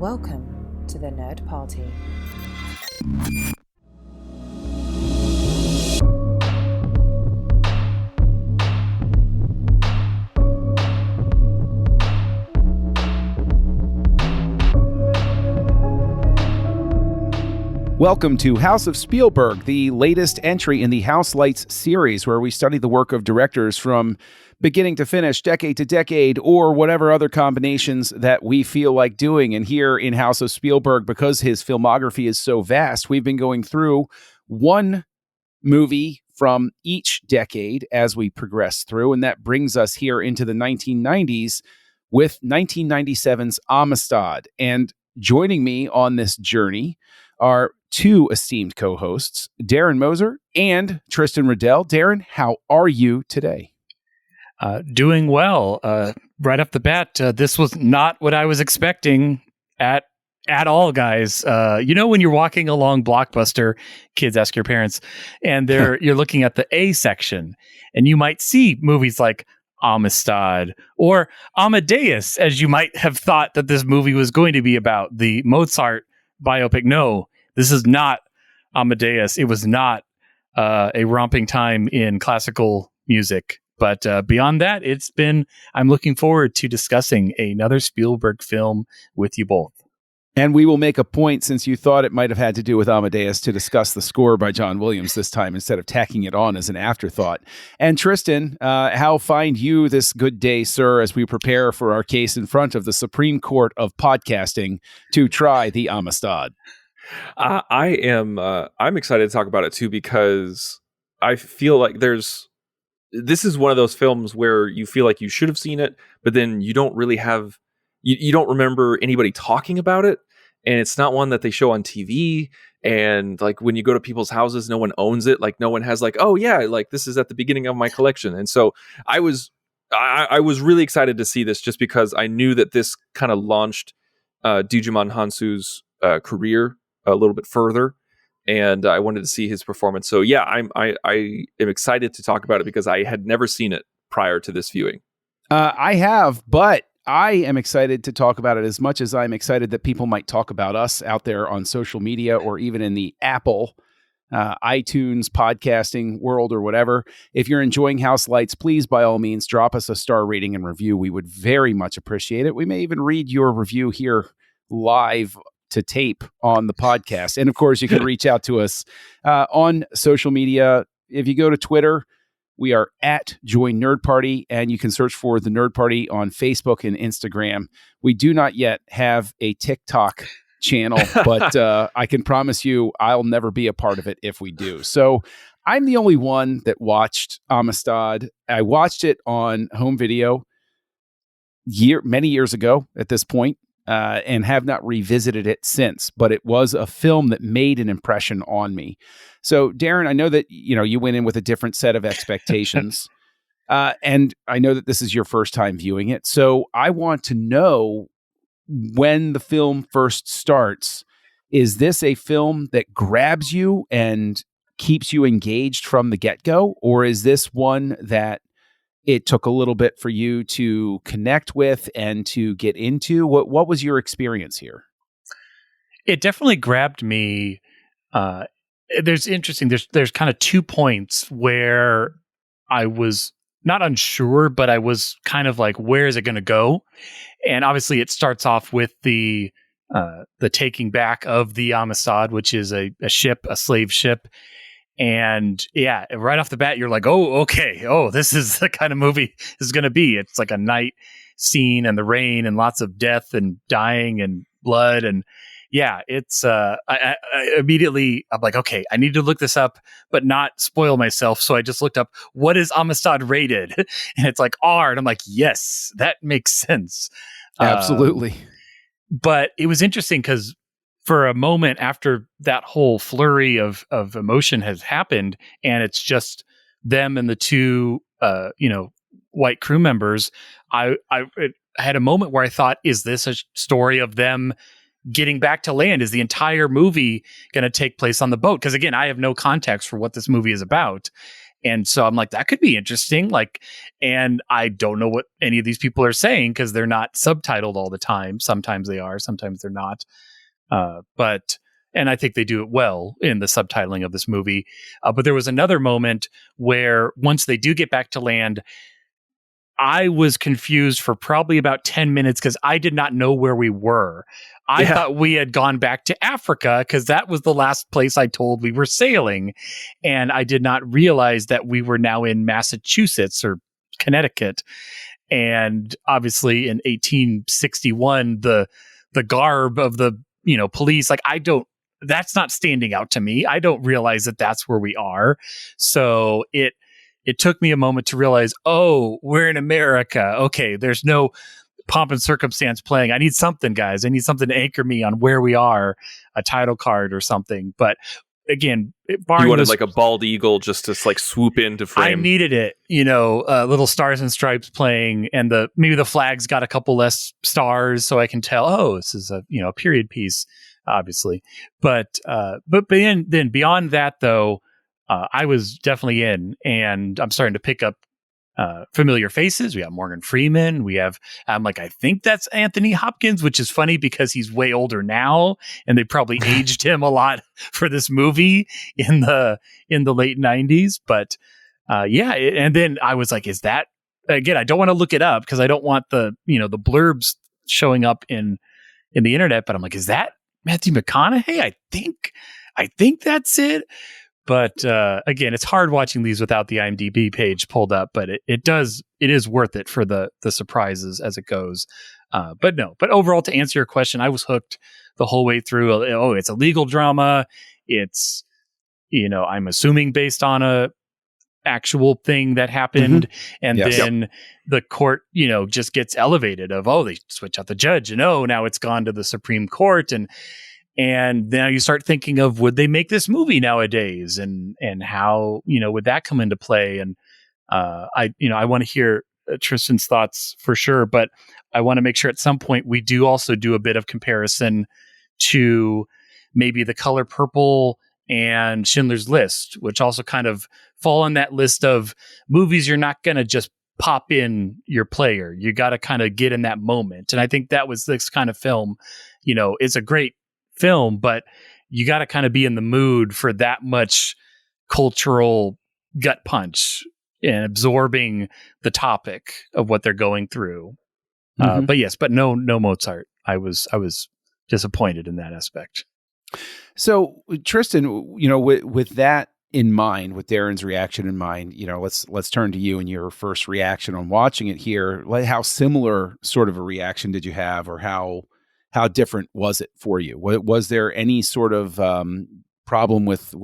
Welcome to the Nerd Party. Welcome to House of Spielberg, the latest entry in the Houselights series, where we study the work of directors from beginning to finish, decade to decade, or whatever other combinations that we feel like doing. And here in House of Spielberg, because his filmography is so vast, we've been going through one movie from each decade as we progress through. And that brings us here into the 1990s with 1997's Amistad. And joining me on this journey are two esteemed co-hosts, Darren Moser and Tristan Riddell. Darren, how are you today? Doing well. Right off the bat, this was not what I was expecting at all, guys. You know, when you're walking along Blockbuster, kids ask your parents, and you're looking at the A section, and you might see movies like Amistad or Amadeus, as you might have thought that this movie was going to be about, the Mozart biopic. No, this is not Amadeus. It was not a romping time in classical music. But beyond that, I'm looking forward to discussing another Spielberg film with you both. And we will make a point, since you thought it might have had to do with Amadeus, to discuss the score by John Williams this time instead of tacking it on as an afterthought. And Tristan, how find you this good day, sir, as we prepare for our case in front of the Supreme Court of podcasting to try the Amistad? I'm excited to talk about it too, because I feel like this is one of those films where you feel like you should have seen it, but then you don't really have, you don't remember anybody talking about it. And it's not one that they show on TV. And like when you go to people's houses, no one owns it. Like no one has like, oh yeah, like this is at the beginning of my collection. And so I was really excited to see this, just because I knew that this kind of launched Djimon Hounsou's career a little bit further. And I wanted to see his performance. So yeah, I am excited to talk about it because I had never seen it prior to this viewing. I have, but I am excited to talk about it as much as I'm excited that people might talk about us out there on social media or even in the Apple, iTunes, podcasting world or whatever. If you're enjoying Houselights, please, by all means, drop us a star rating and review. We would very much appreciate it. We may even read your review here live to tape on the podcast. And of course, you can reach out to us on social media. If you go to Twitter, we are at Join Nerd Party, and you can search for the Nerd Party on Facebook and Instagram. We do not yet have a TikTok channel, but I can promise you I'll never be a part of it if we do. So I'm the only one that watched Amistad. I watched it on home video many years ago at this point. And have not revisited it since, but it was a film that made an impression on me. So, Darren, I know that you went in with a different set of expectations, and I know that this is your first time viewing it. So, I want to know, when the film first starts, is this a film that grabs you and keeps you engaged from the get-go, or is this one that it took a little bit for you to connect with and to get into? What was your experience here? It definitely grabbed me. There's kind of 2 points where I was not unsure, but I was kind of like, where is it going to go? And obviously it starts off with the taking back of the Amistad, which is a slave ship. And yeah, right off the bat, you're like, oh, okay. Oh, this is the kind of movie this is going to be. It's like a night scene and the rain and lots of death and dying and blood. And yeah, it's, I immediately, I'm like, okay, I need to look this up, but not spoil myself. So I just looked up, what is Amistad rated? And it's like R. And I'm like, yes, that makes sense. Absolutely. But it was interesting because for a moment after that whole flurry of emotion has happened, and it's just them and the two, white crew members, I had a moment where I thought, is this a story of them getting back to land? Is the entire movie going to take place on the boat? Because again, I have no context for what this movie is about. And so I'm like, that could be interesting. Like, and I don't know what any of these people are saying because they're not subtitled all the time. Sometimes they are, sometimes they're not. And I think they do it well in the subtitling of this movie. But there was another moment where once they do get back to land, I was confused for probably about 10 minutes because I did not know where we were. I thought we had gone back to Africa because that was the last place I told we were sailing. And I did not realize that we were now in Massachusetts or Connecticut. And obviously in 1861, the garb of the, police, like that's not standing out to me. I don't realize that that's where we are. So it took me a moment to realize, oh, we're in America. Okay, there's no pomp and circumstance playing. I need something, guys. I need something to anchor me on where we are, a title card or something. But again, you wanted like a bald eagle just to like swoop into frame. I needed it, little stars and stripes playing, and maybe the flag's got a couple less stars, so I can tell, oh, this is a period piece, obviously. But then beyond that, though, I was definitely in, and I'm starting to pick up familiar faces. We have Morgan Freeman. I'm like, I think that's Anthony Hopkins, which is funny because he's way older now, and they probably aged him a lot for this movie in the late 90s. But and then I was like, is that, again, I don't want to look it up because I don't want the blurbs showing up in the internet, but I'm like, is that Matthew McConaughey? I think that's it. But again, it's hard watching these without the IMDb page pulled up, but it is worth it for the surprises as it goes. But overall, to answer your question, I was hooked the whole way through. Oh, it's a legal drama. It's, I'm assuming based on a actual thing that happened. Mm-hmm. And then the court, just gets elevated of, oh, they switch out the judge and now it's gone to the Supreme Court. And now you start thinking of, would they make this movie nowadays, and how would that come into play? And I want to hear Tristan's thoughts for sure, but I want to make sure at some point we do also do a bit of comparison to maybe The Color Purple and Schindler's List, which also kind of fall on that list of movies you're not going to just pop in your player. You got to kind of get in that moment, and I think that was this kind of film. It's a great film, but you got to kind of be in the mood for that much cultural gut punch and absorbing the topic of what they're going through. But no Mozart. I was disappointed in that aspect. So Tristan, with that in mind, with Darren's reaction in mind, let's turn to you and your first reaction on watching it here. Like, how similar sort of a reaction did you have, or how different was it for you? Was there any sort of problem with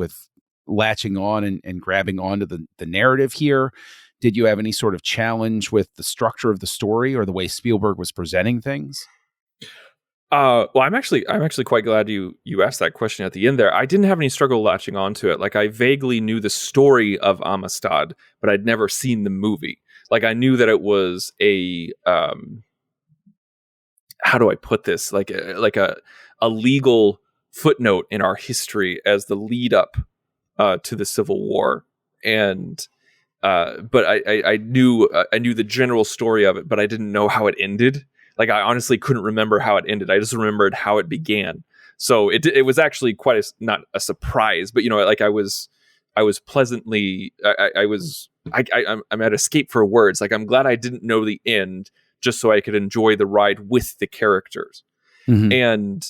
latching on and grabbing onto the narrative here? Did you have any sort of challenge with the structure of the story or the way Spielberg was presenting things? Well, I'm actually quite glad you asked that question at the end there. I didn't have any struggle latching onto it. Like, I vaguely knew the story of Amistad, but I'd never seen the movie. Like, I knew that it was a how do I put this? Like a legal footnote in our history as the lead up to the Civil War, and but I knew the general story of it, but I didn't know how it ended. Like, I honestly couldn't remember how it ended. I just remembered how it began. So it was actually quite not a surprise, but like I was pleasantly I'm at escape for words. Like, I'm glad I didn't know the end, just so I could enjoy the ride with the characters. Mm-hmm. And,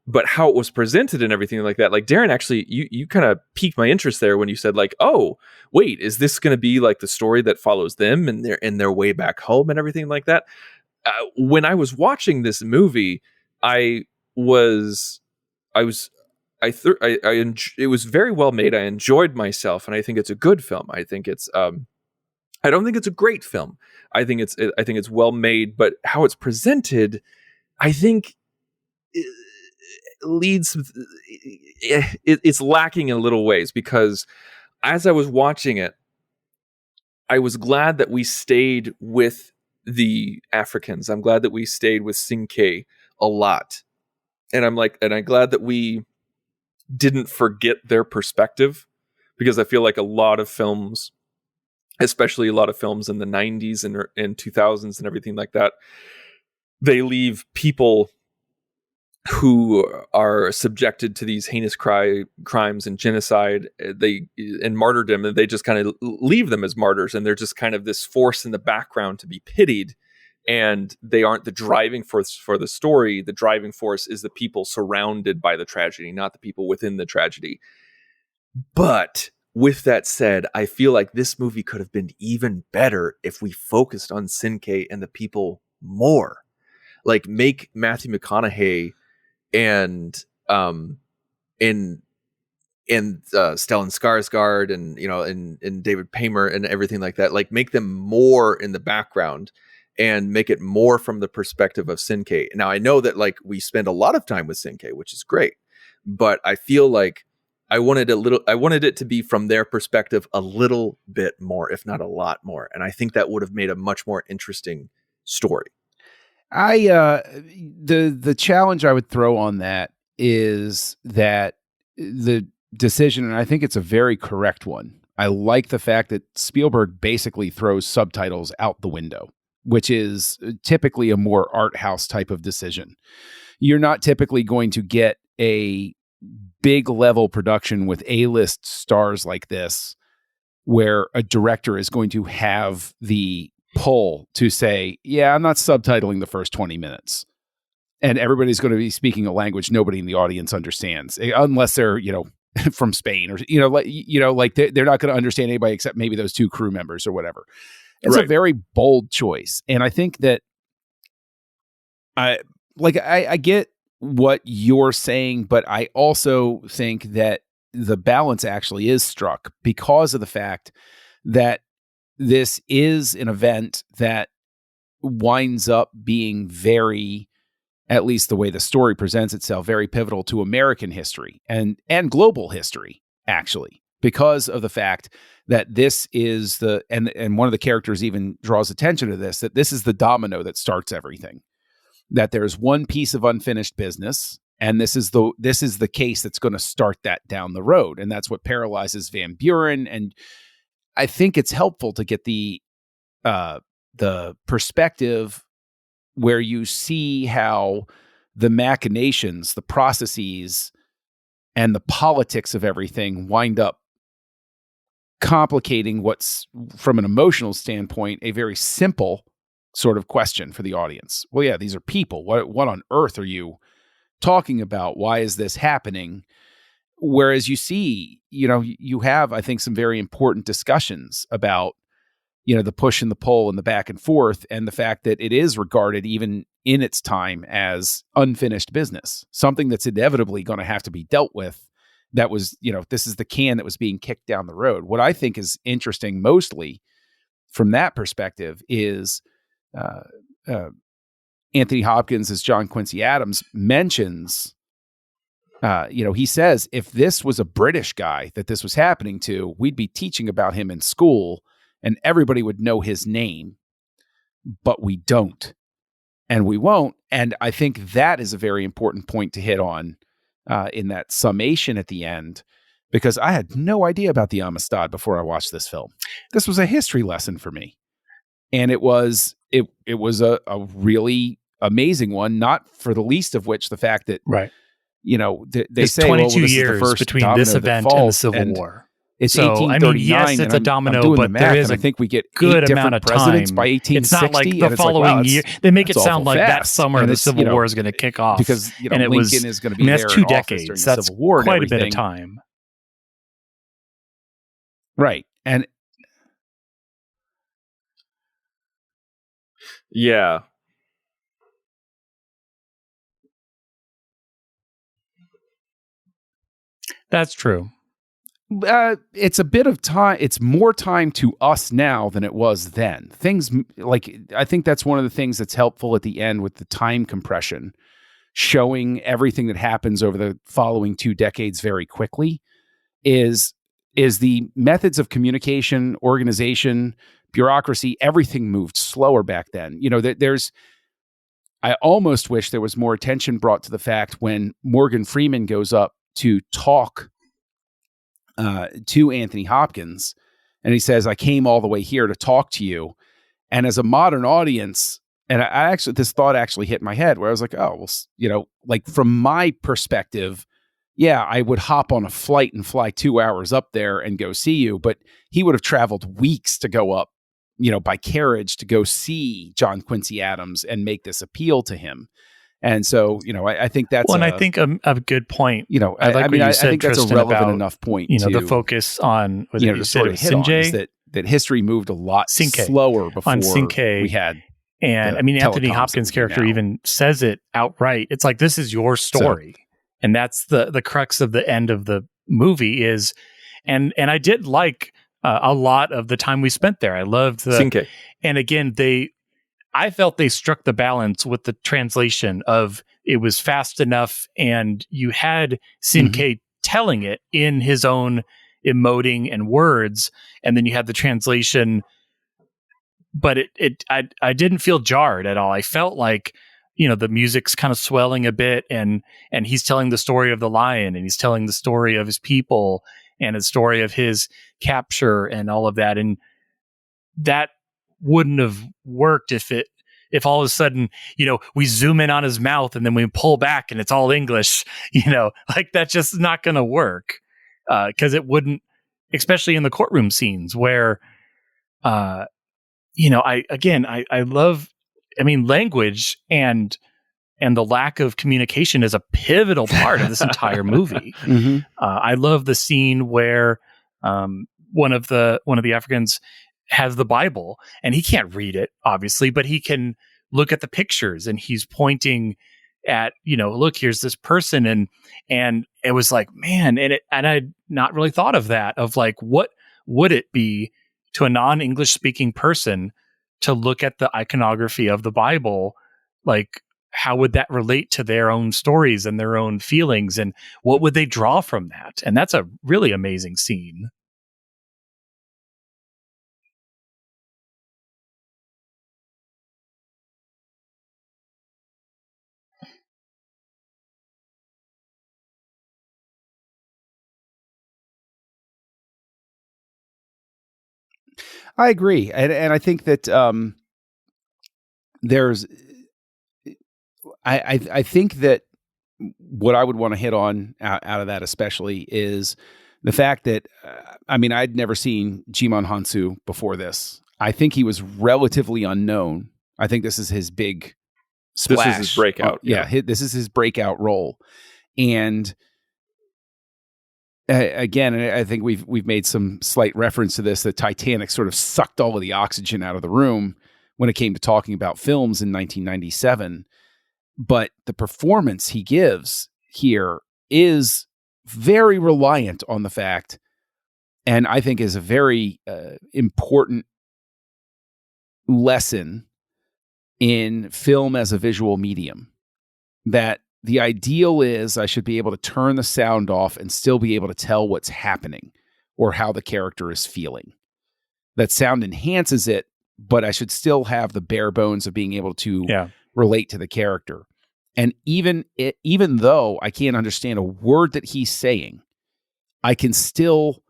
but how it was presented and everything like that, like, Darren, actually, you kind of piqued my interest there when you said, like, oh, wait, is this going to be like the story that follows them and their way back home and everything like that? When I was watching this movie, it was very well made. I enjoyed myself, and I think it's a good film. I think it's, I don't think it's a great film. I think it's well made, but how it's presented, I think it's lacking in little ways, because as I was watching it, I was glad that we stayed with the Africans. I'm glad that we stayed with Cinque a lot. And I'm glad that we didn't forget their perspective, because I feel like a lot of films, especially a lot of films in the 90s and 2000s and everything like that, they leave people who are subjected to these heinous crimes and genocide, and martyrdom, and they just kind of leave them as martyrs, and they're just kind of this force in the background to be pitied, and they aren't the driving force for the story. The driving force is the people surrounded by the tragedy, not the people within the tragedy. But with that said, I feel like this movie could have been even better if we focused on Sin-K and the people more. Like, make Matthew McConaughey and Stellan Skarsgård and David Paymer and everything like that, like, make them more in the background and make it more from the perspective of Sin-K. Now, I know that, like, we spend a lot of time with Sin-K, which is great, but I feel like I wanted it to be from their perspective a little bit more, if not a lot more. And I think that would have made a much more interesting story. The challenge I would throw on that is that the decision, and I think it's a very correct one. I like the fact that Spielberg basically throws subtitles out the window, which is typically a more art house type of decision. You're not typically going to get a big level production with A-list stars like this, where a director is going to have the pull to say, yeah, I'm not subtitling the first 20 minutes. And everybody's going to be speaking a language nobody in the audience understands, unless they're, from Spain or, they're not going to understand anybody except maybe those two crew members or whatever. It's a very bold choice. And I think that I get what you're saying, but I also think that the balance actually is struck because of the fact that this is an event that winds up being very, at least the way the story presents itself, very pivotal to American history and global history, actually, because of the fact that this is and one of the characters even draws attention to this, that this is the domino that starts everything, that there's one piece of unfinished business, and this is the case that's going to start that down the road. And that's what paralyzes Van Buren. And I think it's helpful to get the perspective where you see how the machinations, the processes, and the politics of everything wind up complicating what's, from an emotional standpoint, a very simple sort of question for the audience. Well, yeah, these are people. What on earth are you talking about? Why is this happening? Whereas you see, you have, I think, some very important discussions about, the push and the pull and the back and forth, and the fact that it is regarded even in its time as unfinished business, something that's inevitably going to have to be dealt with. That was, this is the can that was being kicked down the road. What I think is interesting mostly from that perspective is Anthony Hopkins as John Quincy Adams mentions, he says, if this was a British guy that this was happening to, we'd be teaching about him in school and everybody would know his name, but we don't, and we won't. And I think that is a very important point to hit on in that summation at the end, because I had no idea about the Amistad before I watched this film. This was a history lesson for me. And it was a really amazing one, not for the least of which the fact that, they say 22 this years is the first between this event and the Civil War. It's so, 1839. Yes, it's a domino, but there is I think we get good 8 amount of presidents time by 1860. It's not like the following year. They make it sound like that summer the Civil War is going to kick off because and it Lincoln is going to be there. That's 2 decades. That's Civil War quite a bit of time, right? And yeah. That's true. It's a bit of time. It's more time to us now than it was then. Things I think that's one of the things that's helpful at the end with the time compression, showing everything that happens over the following 2 decades very quickly, is the methods of communication, organization, bureaucracy, everything moved slower back then. I almost wish there was more attention brought to the fact when Morgan Freeman goes up to talk to Anthony Hopkins, and he says, "I came all the way here to talk to you." And as a modern audience, and I actually, this thought actually hit my head where I was like, "Oh, well, like from my perspective, yeah, I would hop on a flight and fly 2 hours up there and go see you." But he would have traveled weeks to go up, by carriage to go see John Quincy Adams and make this appeal to him. And so, I think that's I think a good point. I think that's a relevant enough point. The focus on to sort of hit on is that history moved a lot slower before we had. And Anthony Hopkins' character even says it outright. It's like, this is your story. And that's the crux of the end of the movie is, and I did like a lot of the time we spent there. I loved and again, I felt they struck the balance with the translation of it was fast enough, and you had Sinke telling it in his own emoting and words, and then you had the translation, but I didn't feel jarred at all. I felt like, the music's kind of swelling a bit, and he's telling the story of the lion, and he's telling the story of his people and the story of his capture and all of that. And that wouldn't have worked if all of a sudden, we zoom in on his mouth and then we pull back and it's all English, like that's just not going to work. Cause it wouldn't, especially in the courtroom scenes where, I love, language and the lack of communication is a pivotal part of this entire movie. I love the scene where one of the Africans has the Bible, and he can't read it, obviously, but he can look at the pictures, and he's pointing at, look, here's this person, and it was like, man, and I'd not really thought of that, of like, what would it be to a non-English speaking person to look at the iconography of the Bible, like, how would that relate to their own stories and their own feelings, and what would they draw from that? And that's a really amazing scene. I agree. And I think that I think that what I would want to hit on out of that especially is the fact that, I'd never seen Jimon Hansu before this. I think he was relatively unknown. I think this is his big splash. This is his breakout. This is his breakout role. And again, I think we've made some slight reference to this, that Titanic sort of sucked all of the oxygen out of the room when it came to talking about films in 1997. But the performance he gives here is very reliant on the fact, and I think is a very important lesson in film as a visual medium, that the ideal is I should be able to turn the sound off and still be able to tell what's happening or how the character is feeling. That sound enhances it, but I should still have the bare bones of being able to relate to the character. And even though I can't understand a word that he's saying, I can still,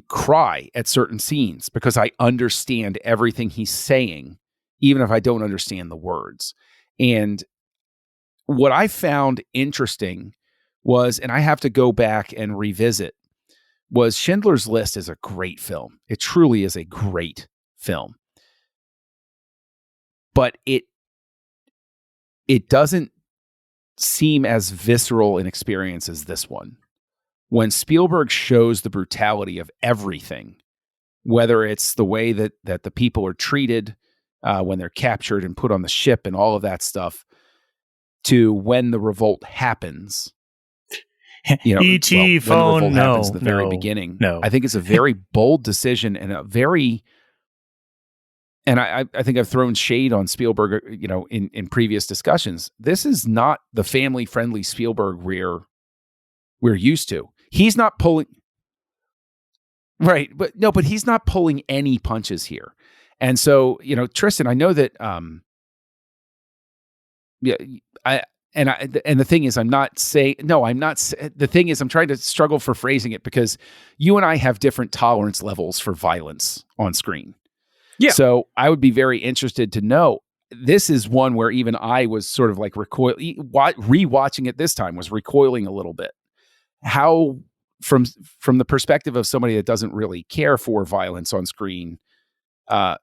cry at certain scenes because I understand everything he's saying, even if I don't understand the words. And what I found interesting was, and I have to go back and revisit, was Schindler's List is a great film. It truly is a great film. But it doesn't seem as visceral an experience as this one. When Spielberg shows the brutality of everything, whether it's the way that the people are treated when they're captured and put on the ship and all of that stuff, to when the revolt happens, E.T. phone, happens at the very beginning. I think it's a very bold decision and a very, and I think I've thrown shade on Spielberg, in previous discussions. This is not the family-friendly Spielberg we're used to. He's not pulling, right? But he's not pulling any punches here. And so, Tristan, I know that, and the thing is, I'm not saying, no, I'm not. The thing is, I'm trying to struggle for phrasing it because you and I have different tolerance levels for violence on screen. Yeah. So I would be very interested to know. This is one where even I was sort of like rewatching it this time was recoiling a little bit. How, from the perspective of somebody that doesn't really care for violence on screen, how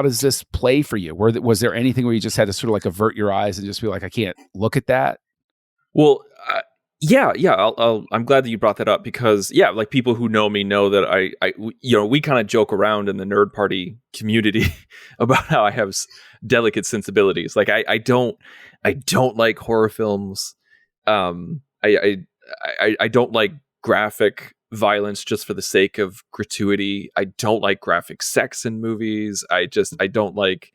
does this play for you? Was there anything where you just had to sort of like avert your eyes and just be like, I can't look at that? Well, yeah. I'm glad that you brought that up because, like people who know me know that we kind of joke around in the nerd party community about how I have delicate sensibilities. Like I don't like horror films. I don't like graphic violence just for the sake of gratuity. I don't like graphic sex in movies. I don't like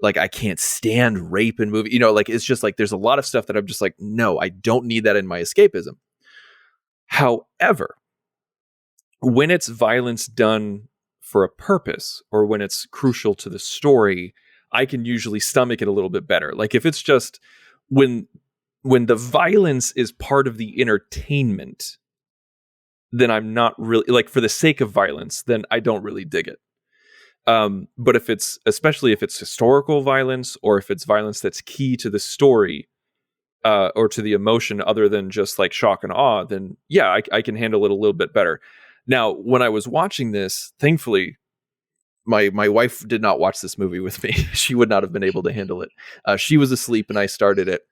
I can't stand rape in movies. It's just like there's a lot of stuff that I'm just like, no, I don't need that in my escapism. However, when it's violence done for a purpose or when it's crucial to the story, I can usually stomach it a little bit better. Like if it's just when the violence is part of the entertainment, then I'm not really like for the sake of violence, then I don't really dig it. But especially if it's historical violence or if it's violence that's key to the story, or to the emotion other than just like shock and awe, then yeah, I can handle it a little bit better. Now, when I was watching this, thankfully, my wife did not watch this movie with me. She would not have been able to handle it. She was asleep and I started it.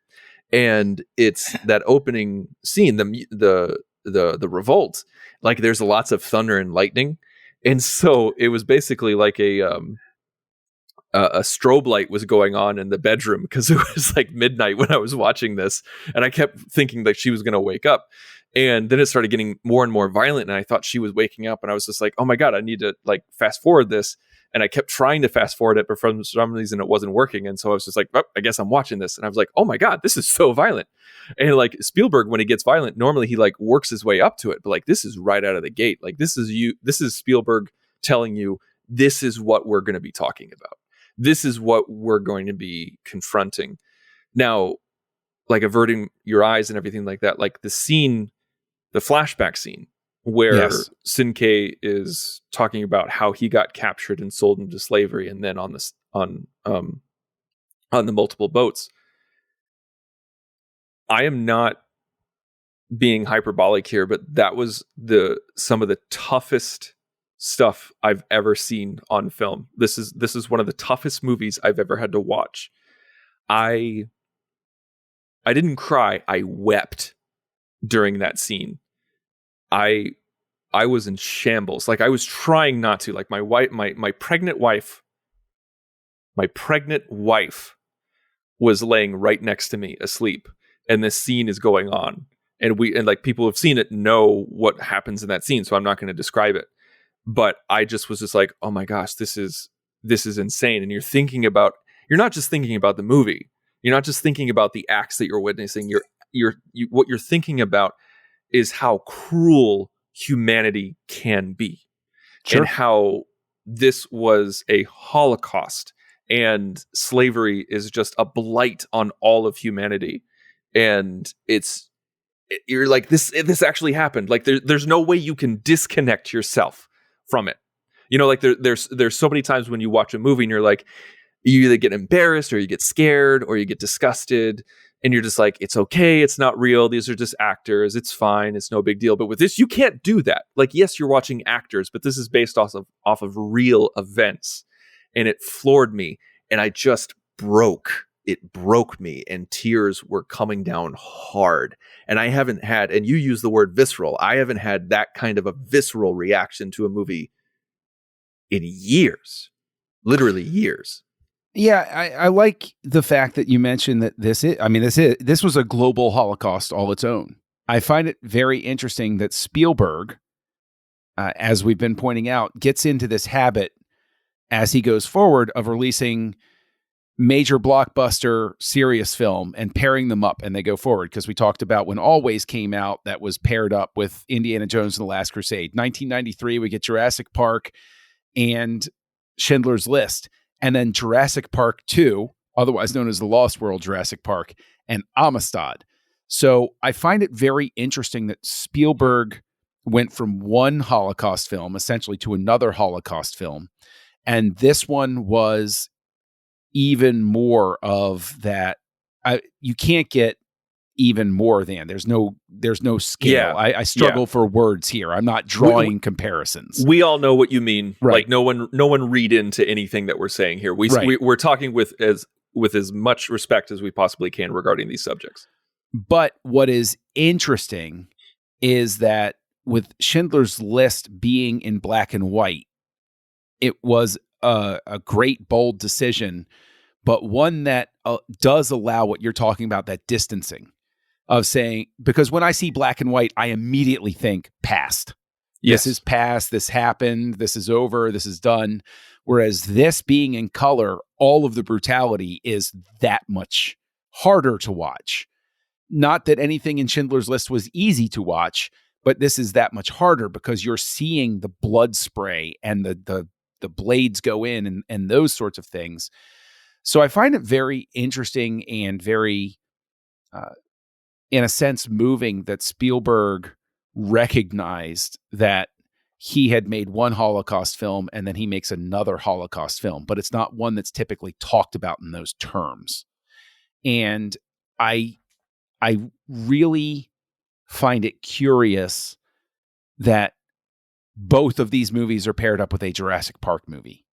And it's that opening scene, the revolt, like there's lots of thunder and lightning. And so it was basically like a strobe light was going on in the bedroom because it was like midnight when I was watching this. And I kept thinking that she was going to wake up. And then it started getting more and more violent. And I thought she was waking up. And I was just like, oh my God, I need to like fast forward this. And I kept trying to fast forward it, but for some reason it wasn't working. And so I was just like, oh, I guess I'm watching this. And I was like, oh my God, this is so violent. And like Spielberg, when he gets violent, normally he like works his way up to it. But like, this is right out of the gate. Like this is Spielberg telling you, this is what we're going to be talking about. This is what we're going to be confronting. Now, like averting your eyes and everything like that, like the scene, the flashback scene, where Yes. Sin-Kei is talking about how he got captured and sold into slavery, and then on the multiple boats. I am not being hyperbolic here, but that was some of the toughest stuff I've ever seen on film. This is one of the toughest movies I've ever had to watch. I didn't cry. I wept during that scene. I was in shambles. Like I was trying not to. Like my pregnant wife was laying right next to me asleep, and this scene is going on. And like people who've seen it know what happens in that scene, so I'm not going to describe it. But I just was just like, oh my gosh, this is insane. And you're not just thinking about the movie. You're not just thinking about the acts that you're witnessing. What you're thinking about is how cruel humanity can be. Sure. And how this was a Holocaust and slavery is just a blight on all of humanity. And you're like, this actually happened. Like there's no way you can disconnect yourself from it. Like there's so many times when you watch a movie and you're like, you either get embarrassed or you get scared or you get disgusted. And you're just like, it's okay. It's not real. These are just actors. It's fine. It's no big deal. But with this, you can't do that. Like, yes, you're watching actors, but this is based off of real events. And it floored me. And I just broke. It broke me. And tears were coming down hard. And I haven't had, and you use the word visceral, I haven't had that kind of a visceral reaction to a movie in years. Literally years. Yeah, I like the fact that you mentioned that this was a global Holocaust all its own. I find it very interesting that Spielberg, as we've been pointing out, gets into this habit as he goes forward of releasing major blockbuster serious film and pairing them up and they go forward. Because we talked about when Always came out, that was paired up with Indiana Jones and the Last Crusade. 1993, we get Jurassic Park and Schindler's List. And then Jurassic Park 2 otherwise known as the Lost World, Jurassic Park, and Amistad. So I find it very interesting that Spielberg went from one Holocaust film essentially to another Holocaust film. And this one was even more of that. You can't get even more than. There's no scale. Yeah. I struggle for words here. I'm not drawing comparisons. We all know what you mean. Right. Like no one read into anything that we're saying here. We're talking with as much respect as we possibly can regarding these subjects. But what is interesting is that with Schindler's List being in black and white, it was a great, bold decision, but one that does allow what you're talking about, that distancing of saying, because when I see black and white, I immediately think past. Yes. This is past, this happened, this is over, this is done. Whereas this being in color, all of the brutality is that much harder to watch. Not that anything in Schindler's List was easy to watch, but this is that much harder because you're seeing the blood spray and the blades go in and those sorts of things. So I find it very interesting and very, in a sense, moving that Spielberg recognized that he had made one Holocaust film and then he makes another Holocaust film, but it's not one that's typically talked about in those terms. And I really find it curious that both of these movies are paired up with a Jurassic Park movie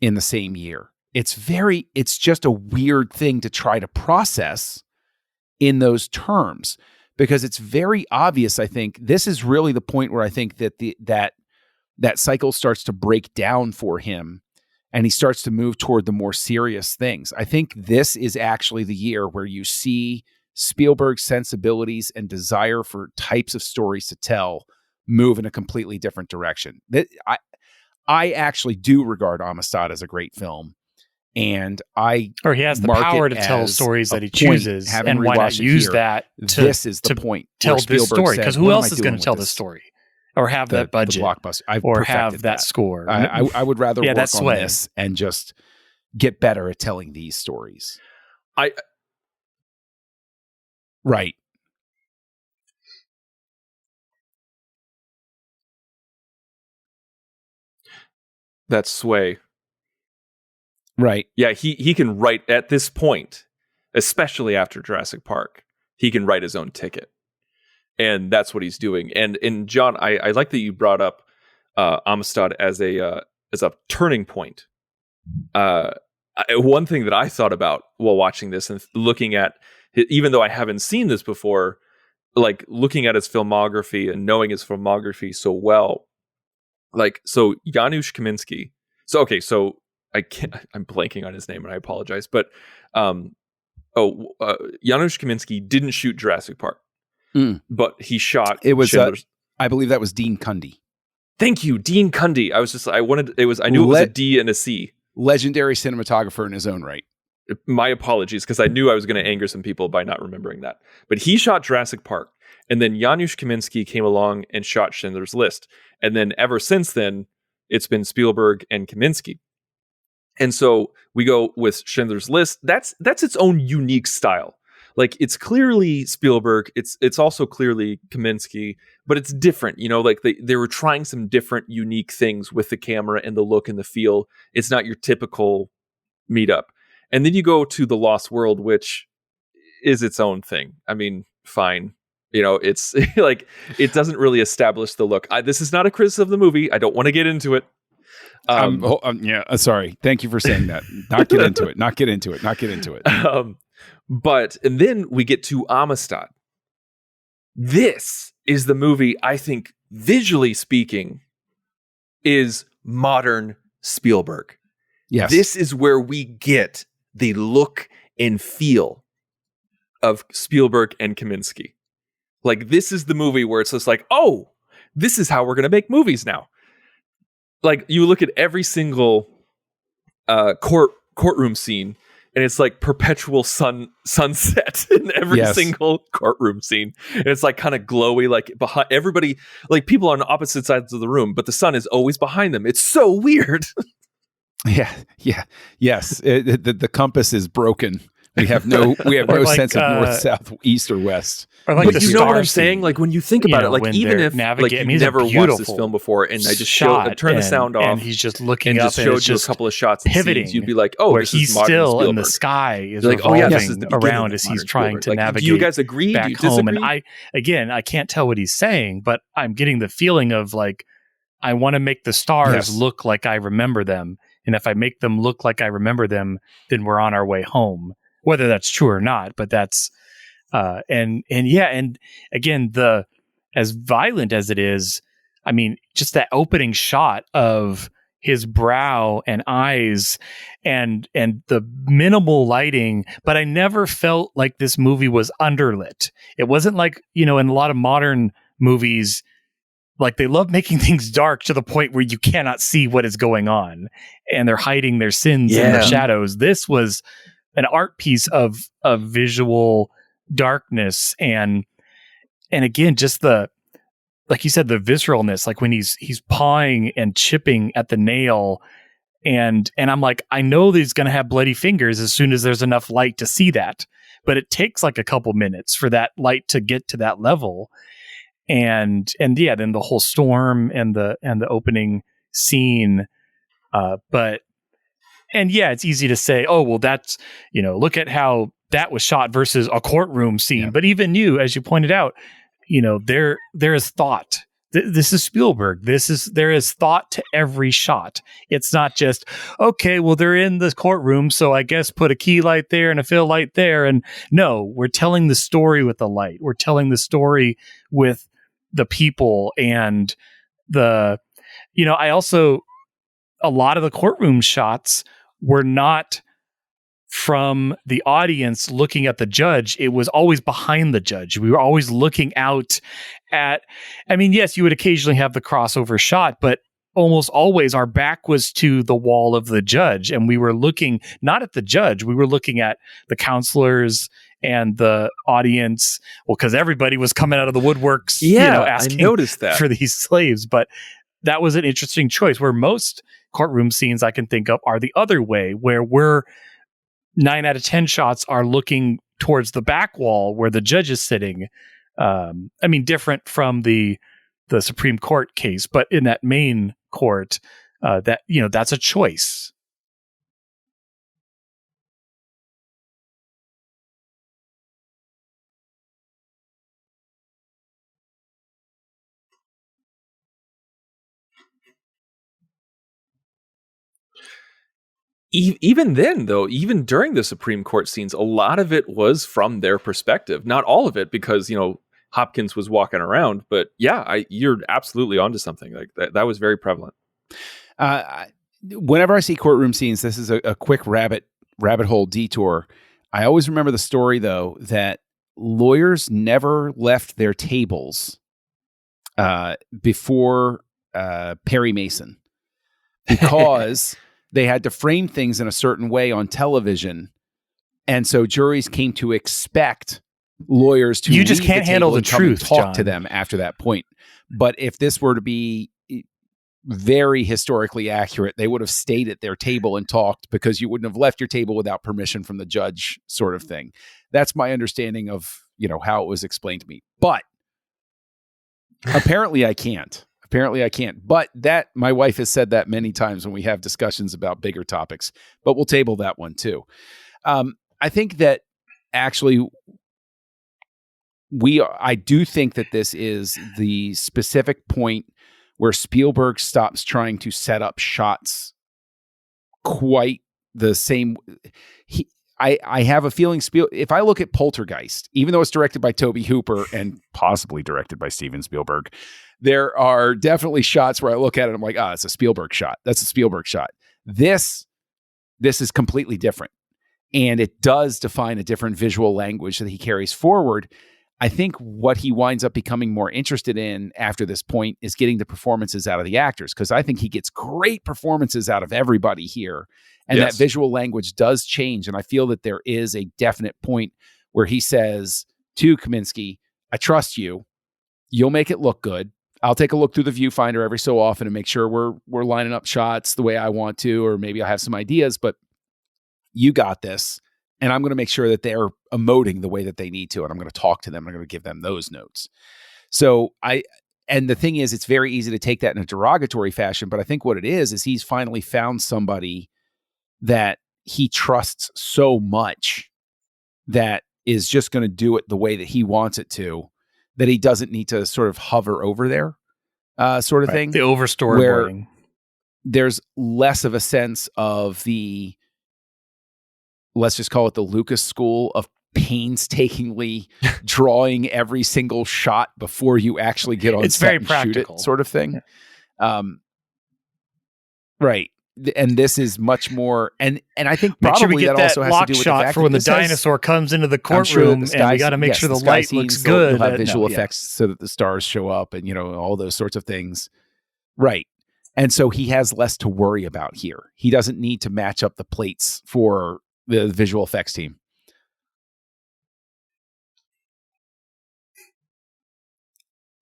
in the same year. It's just a weird thing to try to process in those terms, because it's very obvious. I think this is really the point where I think that that cycle starts to break down for him and he starts to move toward the more serious things. I think this is actually the year where you see Spielberg's sensibilities and desire for types of stories to tell move in a completely different direction. I actually do regard Amistad as a great film. And he has the power to tell stories that he chooses, and why not use that to this is the point tell this story, because who else is going to tell this story or have that budget, the blockbuster, or have that score? I would rather work on sway. This and just get better at telling these stories. Right. That's sway. Right. Yeah, he can write at this point, especially after Jurassic Park, he can write his own ticket. And that's what he's doing. And John, I like that you brought up Amistad as a turning point. One thing that I thought about while watching this and looking at, even though I haven't seen this before, like looking at his filmography and knowing his filmography so well, like, so Janusz Kaminski. So I'm blanking on his name and I apologize, but Janusz Kaminski didn't shoot Jurassic Park, but he shot. It was, I believe that was Dean Cundey. Thank you, Dean Cundey. I knew it was a D and a C. Legendary cinematographer in his own right. My apologies, because I knew I was going to anger some people by not remembering that. But he shot Jurassic Park, and then Janusz Kaminski came along and shot Schindler's List. And then ever since then, it's been Spielberg and Kaminski. And so we go with Schindler's List. That's its own unique style. Like, it's clearly Spielberg. It's also clearly Kaminski, but it's different. You know, like they were trying some different, unique things with the camera and the look and the feel. It's not your typical meetup. And then you go to The Lost World, which is its own thing. I mean, fine. You know, it's like, it doesn't really establish the look. This is not a criticism of the movie. I don't want to get into it. Sorry. Thank you for saying that. Not get into it. Not get into it. And then we get to Amistad. This is the movie, I think, visually speaking, is modern Spielberg. Yes. This is where we get the look and feel of Spielberg and Kaminski. Like, this is the movie where it's just like, oh, this is how we're going to make movies now. Like, you look at every single courtroom scene, and it's like perpetual sunset in every single courtroom scene. And it's like kind of glowy, like behind everybody, like people on opposite sides of the room, but the sun is always behind them. It's so weird. Yes. The compass is broken. We have no sense of north, south, east, or west. Or like but you know what I'm saying? Like when you think about it, like even if like you've never watched this film before, and I just turn the sound off, and he's just looking and up just and showed you a couple of shots and pivoting, scenes, you'd be like, "Oh, where this he's is modern still Spielberg." in the sky is like, revolving "Oh yeah, this is the around as he's trying to navigate." Do you guys agree? Back Do you home, disagree? and I can't tell what he's saying, but I'm getting the feeling of like I want to make the stars look like I remember them, and if I make them look like I remember them, then we're on our way home. Whether that's true or not, but that's and again, as violent as it is, I mean, just that opening shot of his brow and eyes and the minimal lighting, but I never felt like this movie was underlit. It wasn't like, in a lot of modern movies, like they love making things dark to the point where you cannot see what is going on and they're hiding their sins in the shadows. This was an art piece of visual darkness and again, just like you said, the visceralness, like when he's pawing and chipping at the nail and I'm like, I know that he's going to have bloody fingers as soon as there's enough light to see that, but it takes like a couple minutes for that light to get to that level. And then the whole storm and the opening scene, it's easy to say, oh, well, that's, look at how that was shot versus a courtroom scene. Yeah. But even as you pointed out, there is thought. This is Spielberg. There is thought to every shot. It's not just, okay, well, they're in the courtroom, so I guess put a key light there and a fill light there. And no, we're telling the story with the light. We're telling the story with the people and a lot of the courtroom shots were not from the audience looking at the judge. It was always behind the judge. We were always looking out at, yes, you would occasionally have the crossover shot, but almost always our back was to the wall of the judge. And we were looking not at the judge, we were looking at the counselors and the audience. Well, because everybody was coming out of the woodworks, asking I noticed that for these slaves. But that was an interesting choice where most courtroom scenes I can think of are the other way, where we're 9 out of 10 shots are looking towards the back wall where the judge is sitting. Different from the Supreme Court case, but in that main court, that's a choice. Even then, though, even during the Supreme Court scenes, a lot of it was from their perspective. Not all of it, because Hopkins was walking around. But yeah, you're absolutely onto something. Like that was very prevalent. Whenever I see courtroom scenes, this is a quick rabbit hole detour. I always remember the story, though, that lawyers never left their tables before Perry Mason because they had to frame things in a certain way on television. And so juries came to expect lawyers to you just can't handle the truth, talk John. To them after that point. But if this were to be very historically accurate, they would have stayed at their table and talked, because you wouldn't have left your table without permission from the judge, sort of thing. That's my understanding of, how it was explained to me. But apparently I can't. But that, my wife has said that many times when we have discussions about bigger topics, but we'll table that one too. I think that actually I do think that this is the specific point where Spielberg stops trying to set up shots quite the same. I have a feeling if I look at Poltergeist, even though it's directed by Tobe Hooper and possibly directed by Steven Spielberg, there are definitely shots where I look at it and I'm like, it's a Spielberg shot. That's a Spielberg shot. This is completely different. And it does define a different visual language that he carries forward. I think what he winds up becoming more interested in after this point is getting the performances out of the actors, because I think he gets great performances out of everybody here. And that visual language does change. And I feel that there is a definite point where he says to Kaminsky, I trust you. You'll make it look good. I'll take a look through the viewfinder every so often and make sure we're lining up shots the way I want to, or maybe I have some ideas, but you got this. And I'm going to make sure that they're emoting the way that they need to. And I'm going to talk to them. I'm going to give them those notes. So and the thing is, it's very easy to take that in a derogatory fashion, but I think what it is he's finally found somebody that he trusts so much that is just going to do it the way that he wants it to, that he doesn't need to sort of hover over there, sort of thing. The overstoryboarding. There's less of a sense of the, let's just call it the Lucas school of painstakingly drawing every single shot before you actually get on it's set very and practical. shoot it, sort of thing. Yeah. Right. And this is much more, and I think make probably sure we get that also has lock to do with shot the fact for when that the dinosaur comes into the I'm sure courtroom, that and we got to make sure the sky light looks scenes, good. They'll have visual effects so that the stars show up, and all those sorts of things. Right. And so he has less to worry about here. He doesn't need to match up the plates for the visual effects team.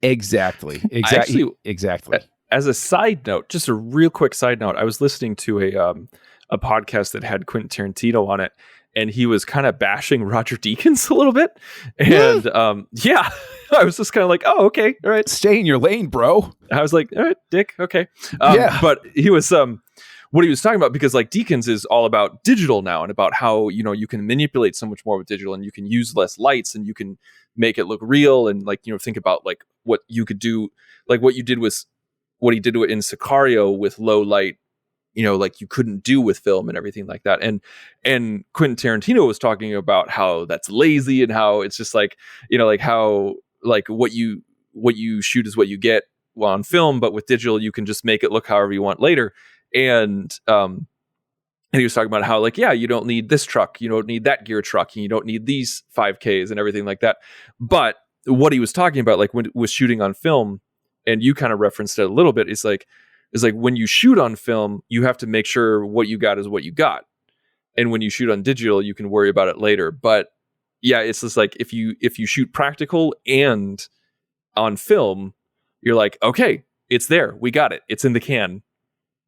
Exactly. Exactly. As a side note, just a real quick side note, I was listening to a podcast that had Quentin Tarantino on it, and he was kind of bashing Roger Deakins a little bit. And yeah, I was just kind of like, oh, okay, all right. Stay in your lane, bro. I was like, all right, Dick, okay. Yeah. But he was, what he was talking about, because like Deakins is all about digital now, and about how, you can manipulate so much more with digital, and you can use less lights, and you can make it look real. And like, think about like what you could do, like what he did in Sicario with low light, like you couldn't do with film and everything like that. And Quentin Tarantino was talking about how that's lazy, and how it's just like, like how like what you shoot is what you get on film, but with digital you can just make it look however you want later. And he was talking about how like, yeah, you don't need this truck, you don't need that gear truck, and you don't need these 5Ks and everything like that. But what he was talking about, like when it was shooting on film, and you kind of referenced it a little bit, is like when you shoot on film, you have to make sure what you got is what you got. And when you shoot on digital, you can worry about it later. But yeah, it's just like if you shoot practical and on film, you're like, okay, it's there. We got it. It's in the can.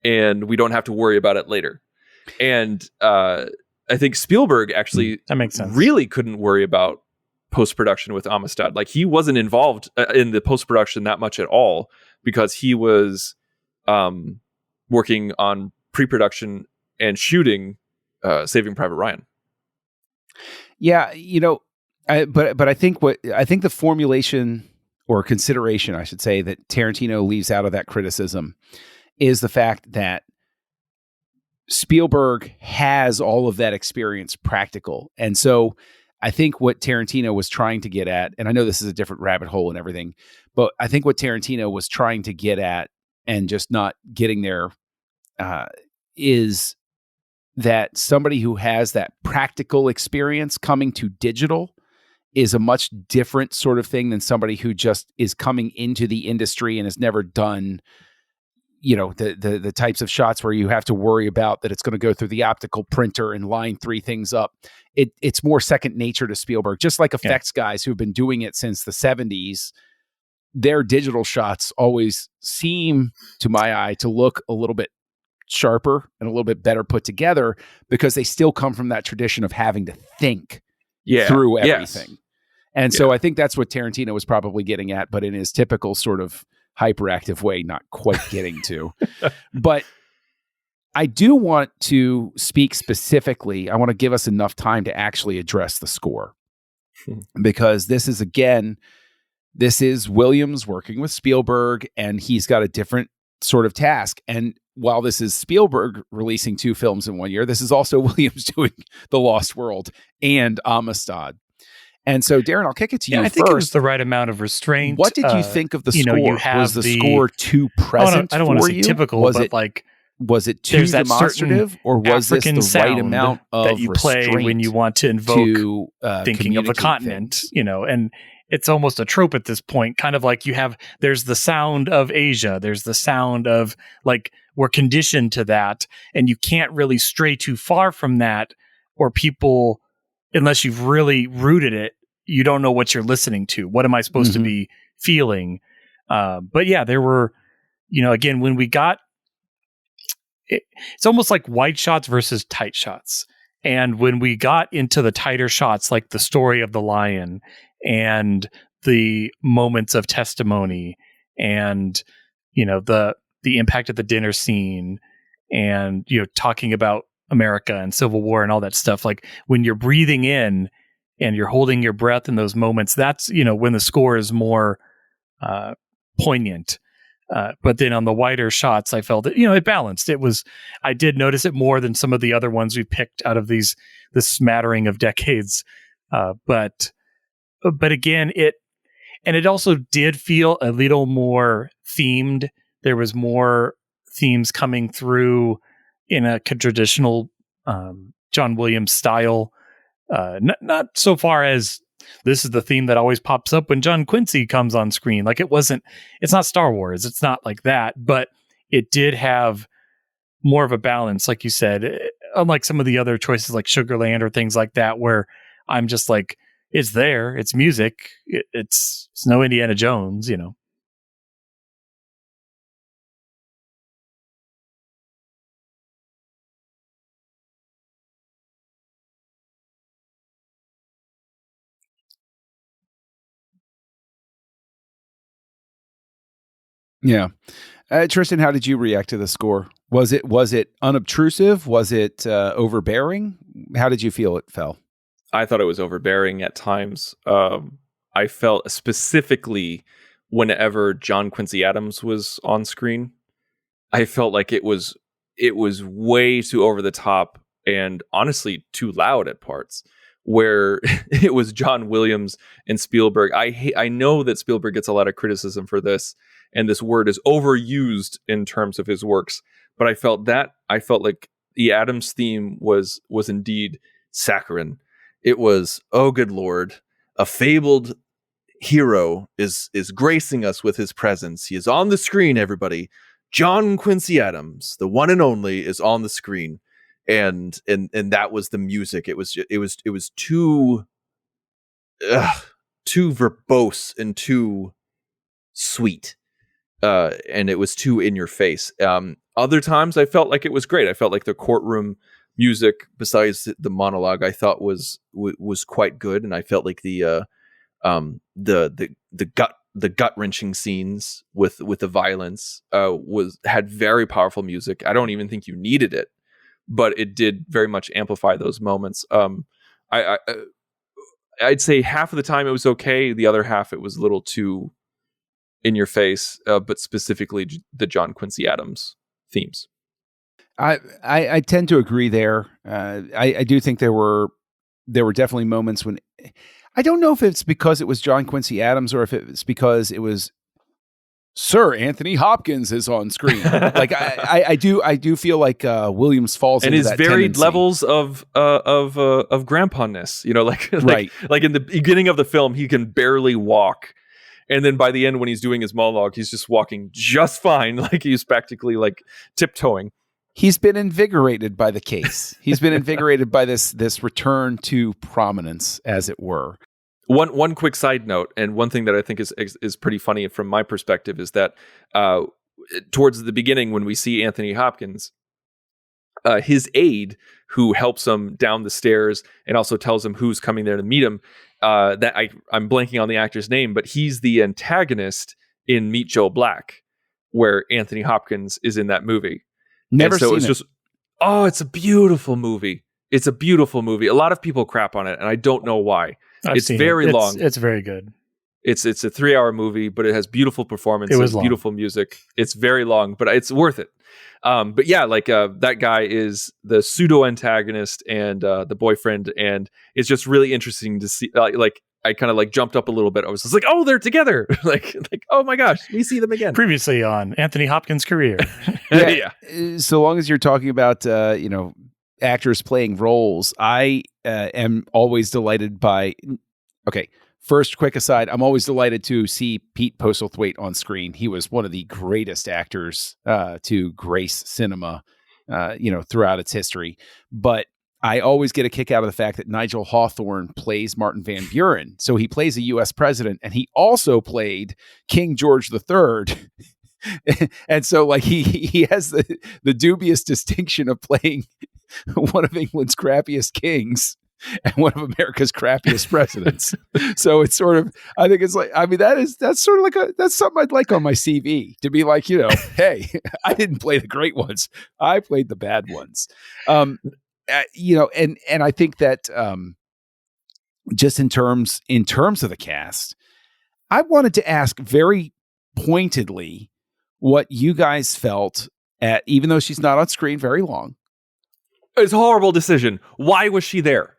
And we don't have to worry about it later. And I think Spielberg actually that makes sense. Really couldn't worry about post-production with Amistad. Like he wasn't involved in the post-production that much at all, because he was working on pre-production and shooting Saving Private Ryan. Yeah, but I think the formulation or consideration, I should say, that Tarantino leaves out of that criticism is the fact that Spielberg has all of that experience practical. And so I think what Tarantino was trying to get at, and I know this is a different rabbit hole and everything, but I think what Tarantino was trying to get at and just not getting there is that somebody who has that practical experience coming to digital is a much different sort of thing than somebody who just is coming into the industry and has never done the types of shots where you have to worry about that it's going to go through the optical printer and line 3 things up. It's more second nature to Spielberg, just like effects guys who've been doing it since the 70s. Their digital shots always seem, to my eye, to look a little bit sharper and a little bit better put together, because they still come from that tradition of having to think through everything. Yes. And so I think that's what Tarantino was probably getting at, but in his typical sort of hyperactive way, not quite getting to. But I do want to speak specifically. I want to give us enough time to actually address the score, because this is Williams working with Spielberg, and he's got a different sort of task. And while this is Spielberg releasing 2 films in 1 year, this is also Williams doing The Lost World and Amistad. And so, Darren, I'll kick it to you I first. think it was the right amount of restraint. What did you think of the score? Was the score too present? I don't want to say typical, was but it, like, was it too demonstrative, or was African this the right amount of that you play when you want to invoke thinking of a continent? Things? And it's almost a trope at this point. Kind of like there's the sound of Asia, there's the sound of, like, we're conditioned to that, and you can't really stray too far from that, or people, unless you've really rooted it, you don't know what you're listening to. What am I supposed to be feeling? But yeah, there were, again, when we got it's almost like wide shots versus tight shots. And when we got into the tighter shots, like the story of the lion and the moments of testimony and, the impact of the dinner scene and, talking about America and Civil War and all that stuff, like when you're breathing in and you're holding your breath in those moments, that's, when the score is more poignant. But then on the wider shots, I felt that, it balanced. I did notice it more than some of the other ones we picked out of this smattering of decades. But again, it also did feel a little more themed. There was more themes coming through in a traditional John Williams style. Not so far as this is the theme that always pops up when John Quincy comes on screen. Like it's not Star Wars. It's not like that, but it did have more of a balance, like you said, unlike some of the other choices like Sugarland or things like that, where I'm just like, it's there, it's music. It's no Indiana Jones, Yeah. Tristan, how did you react to the score? Was it unobtrusive? Was it overbearing? How did you feel it fell? I thought it was overbearing at times. I felt specifically whenever John Quincy Adams was on screen, I felt like it was way too over the top and honestly too loud at parts. Where it was John Williams and Spielberg. I know that Spielberg gets a lot of criticism for this, and this word is overused in terms of his works. But I felt like the Adams theme was indeed saccharine. It was, oh good Lord, a fabled hero is gracing us with his presence. He is on the screen, everybody. John Quincy Adams, the one and only, is on the screen. And that was the music. It was too verbose and too sweet, and it was too in your face. Other times, I felt like it was great. I felt like the courtroom music, besides the monologue, I thought was quite good, and I felt like the gut wrenching scenes with the violence had very powerful music. I don't even think you needed it, but it did very much amplify those moments. I'd say half of the time it was okay. The other half, it was a little too in your face, but specifically the John Quincy Adams themes. I tend to agree there. I do think there were definitely moments when I don't know if it's because it was John Quincy Adams or if it's because it was Sir Anthony Hopkins is on screen. Like I do feel like Williams falls and into his that varied tendency. levels of grandpa-ness. Right. Like in the beginning of the film, he can barely walk, and then by the end, when he's doing his monologue, he's just walking just fine. Like he's practically like tiptoeing. He's been invigorated by the case. He's been invigorated by this return to prominence, as it were. One quick side note, and one thing that I think is pretty funny from my perspective is that towards the beginning, when we see Anthony Hopkins, his aide who helps him down the stairs and also tells him who's coming there to meet him, that I'm blanking on the actor's name, but he's the antagonist in Meet Joe Black, where Anthony Hopkins is in that movie. Never and so seen it's it. just, it's a beautiful movie. It's a beautiful movie. A lot of people crap on it, and I don't know why. It's very long. It's very good. It's a 3-hour movie, but it has beautiful performances, It was long. beautiful music. It's very long, but it's worth it. But yeah, like that guy is the pseudo antagonist and the boyfriend, and it's just really interesting to see. Like I kind of like jumped up a little bit. I was just like, oh, they're together. like oh my gosh, we see them again. Previously on Anthony Hopkins' career. Yeah. So long as you're talking about actors playing roles, I am always delighted by. Okay, first quick aside, I'm always delighted to see Pete Postlethwaite on screen. He was one of the greatest actors to grace cinema, throughout its history. But I always get a kick out of the fact that Nigel Hawthorne plays Martin Van Buren. So he plays a U.S. president, and he also played King George III. And so like he has the dubious distinction of playing one of England's crappiest kings and one of America's crappiest presidents. So it's sort of, I think it's like, I mean, that's sort of like that's something I'd like on my CV, to be like, hey, I didn't play the great ones. I played the bad ones. And I think that just in terms of the cast, I wanted to ask very pointedly what you guys felt even though she's not on screen very long. It's a horrible decision. Why was she there?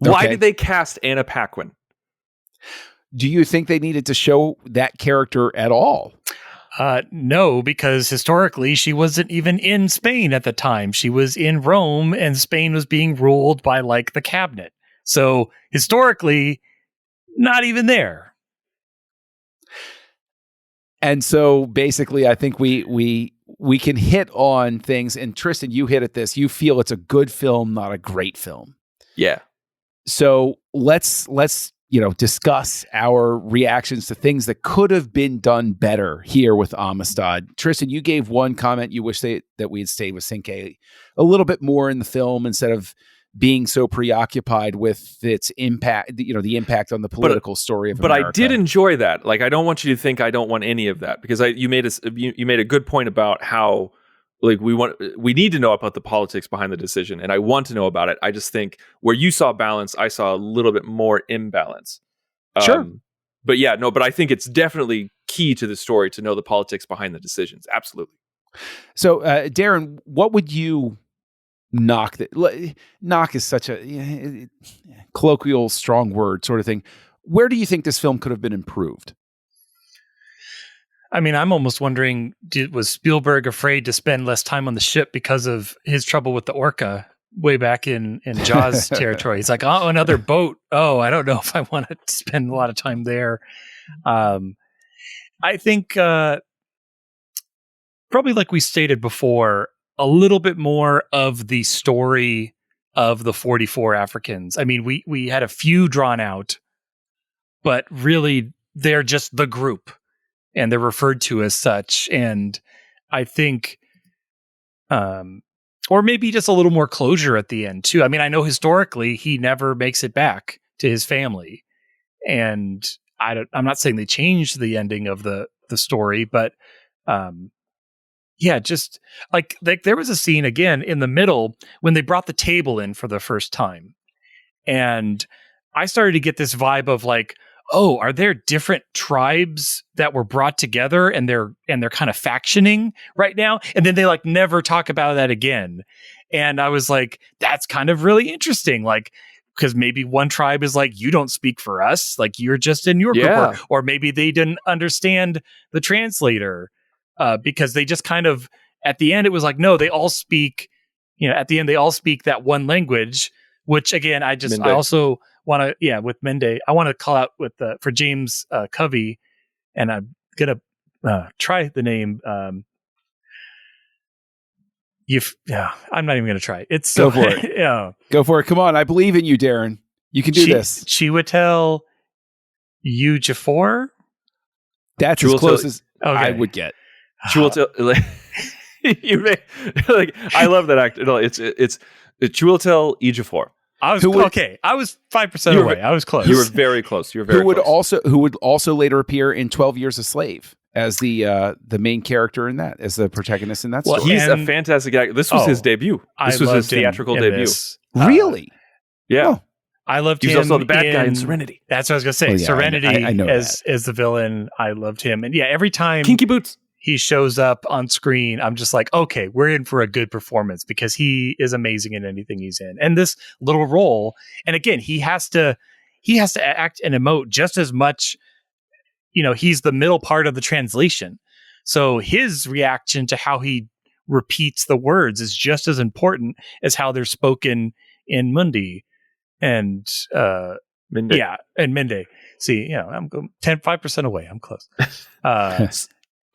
Why did they cast Anna Paquin? Do you think they needed to show that character at all? No, because historically she wasn't even in Spain at the time. She was in Rome, and Spain was being ruled by like the cabinet. So historically, not even there. And so basically, I think we can hit on things. And Tristan, you hit at this. You feel it's a good film, not a great film. Yeah. So let's discuss our reactions to things that could have been done better here with Amistad. Tristan, you gave one comment. You wish that we had stayed with Cinque a little bit more in the film instead of being so preoccupied with its impact, the impact on the political story of America. But I did enjoy that. Like, I don't want you to think I don't want any of that, because you made a good point about how like we need to know about the politics behind the decision, and I want to know about it. I just think where you saw balance, I saw a little bit more imbalance. Sure. But I think it's definitely key to the story to know the politics behind the decisions. Absolutely. So, Darren, what would you knock? Knock is such a colloquial, strong word sort of thing. Where do you think this film could have been improved? I mean, I'm almost wondering, was Spielberg afraid to spend less time on the ship because of his trouble with the orca way back in Jaws territory? He's like, oh, another boat. Oh, I don't know if I want to spend a lot of time there. I think probably like we stated before, a little bit more of the story of the 44 Africans. I mean, we had a few drawn out, but really they're just the group. And they're referred to as such. And I think, or maybe just a little more closure at the end too. I mean, I know historically he never makes it back to his family, and I'm not saying they changed the ending of the story, but just like there was a scene again in the middle when they brought the table in for the first time, and I started to get this vibe of like, oh, are there different tribes that were brought together and they're kind of factioning right now? And then they like never talk about that again. And I was like, that's kind of really interesting. Like, because maybe one tribe is like, you don't speak for us. Like, you're just in your group. Or maybe they didn't understand the translator because they just kind of, at the end, it was like, no, they all speak, at the end, they all speak that one language, which again, I also want to, with Mende, I want to call out for James Covey, and I'm going to try the name. I'm not even going to try. It's Go for it. Go for it. Come on. I believe in you, Darren. You can do this. Chiwetel Ejiofor? That's as close as I would get. Chiwetel, I love that actor. No, it's Chiwetel Ejiofor. I was 5% away. I was close. You were very close. You were very close. Who would also later appear in 12 Years a Slave as the main character in that, as the protagonist in that story. He's a fantastic actor. This was his debut. This was his theatrical debut. Really? Yeah. Oh. I loved him. He's also the bad guy in Serenity. That's what I was going to say. Serenity I know as the villain. I loved him. And every time Kinky Boots, he shows up on screen, I'm just like, okay, we're in for a good performance, because he is amazing in anything he's in. And this little role, and again, he has to act and emote just as much. He's the middle part of the translation. So his reaction to how he repeats the words is just as important as how they're spoken in Mundi and Mende. Yeah, and Mende. See, I'm 5% away. I'm close.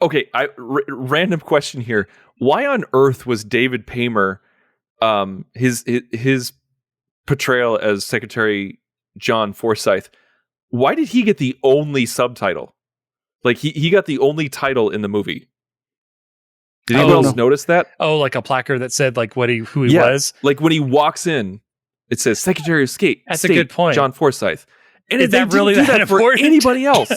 Okay, random question here. Why on earth was David Paymer, his portrayal as Secretary John Forsyth, why did he get the only subtitle? Like he got the only title in the movie. Did anyone else notice that? Oh, like a placard that said like who he was? Like when he walks in, it says Secretary of State. That's a good point. John Forsyth. And is that really that important for anybody else?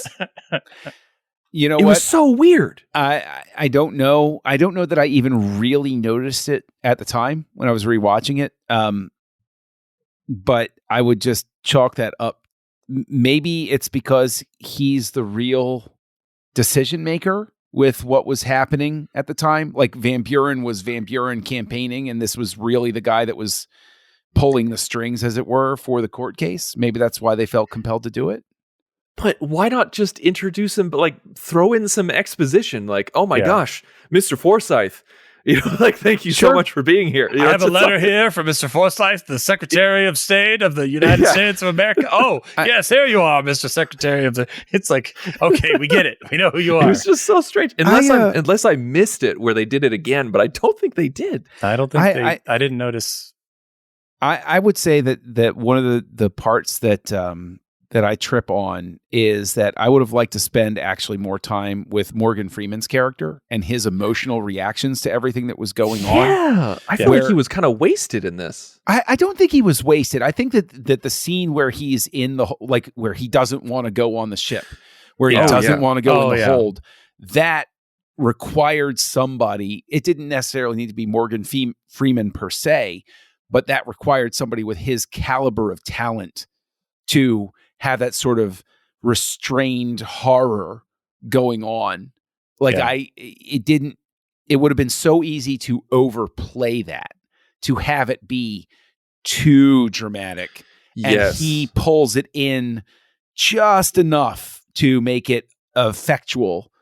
You know, it was so weird. I don't know. I don't know that I even really noticed it at the time when I was rewatching it. But I would just chalk that up. Maybe it's because he's the real decision maker with what was happening at the time. Like Van Buren was Van Buren campaigning, and this was really the guy that was pulling the strings, as it were, for the court case. Maybe that's why they felt compelled to do it. But why not just introduce him, like throw in some exposition, like, oh my gosh, Mr. Forsyth, like, thank you so much for being here. I have a letter here from Mr. Forsyth, the Secretary of State of the United States of America. Oh, yes, here you are, Mr. Secretary of the... It's like, okay, we get it. We know who you are. It was just so strange. Unless I missed it where they did it again, but I don't think they did. I don't think I didn't notice. I would say that one of the parts that I trip on is that I would have liked to spend actually more time with Morgan Freeman's character and his emotional reactions to everything that was going on. Yeah, I feel like he was kind of wasted in this. I don't think he was wasted. I think that the scene where he's in the, like, where he doesn't want to go on the ship, where he doesn't want to go in the hold, that required somebody. It didn't necessarily need to be Morgan Freeman per se, but that required somebody with his caliber of talent to have that sort of restrained horror going on. Like it would have been so easy to overplay that, to have it be too dramatic. And he pulls it in just enough to make it effectual,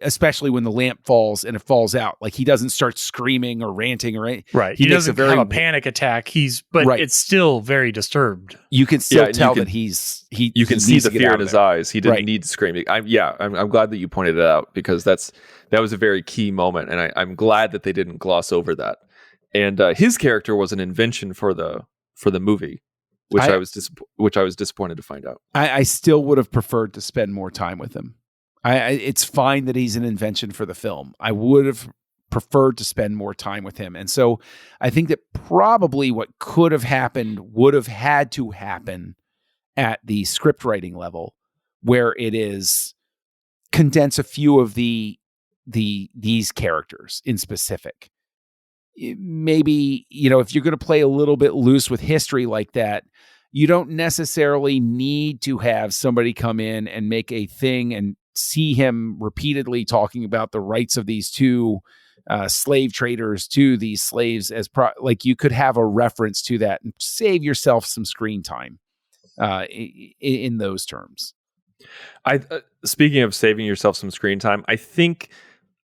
especially when the lamp falls and it falls out. Like he doesn't start screaming or ranting or anything. Right. He doesn't have a panic attack. But it's still very disturbed. You can still tell that you can see the fear in his eyes. He didn't need screaming. I'm glad that you pointed it out, because that was a very key moment, and I'm glad that they didn't gloss over that. And his character was an invention for the movie, which I was disappointed to find out. I still would have preferred to spend more time with him. It's fine that he's an invention for the film. I would have preferred to spend more time with him. And so I think that probably what could have happened would have had to happen at the script writing level, where it is condense a few of these characters in specific. Maybe, if you're going to play a little bit loose with history like that, you don't necessarily need to have somebody come in and make a thing and see him repeatedly talking about the rights of these two slave traders to these slaves like you could have a reference to that and save yourself some screen time in those terms. Speaking of saving yourself some screen time, I think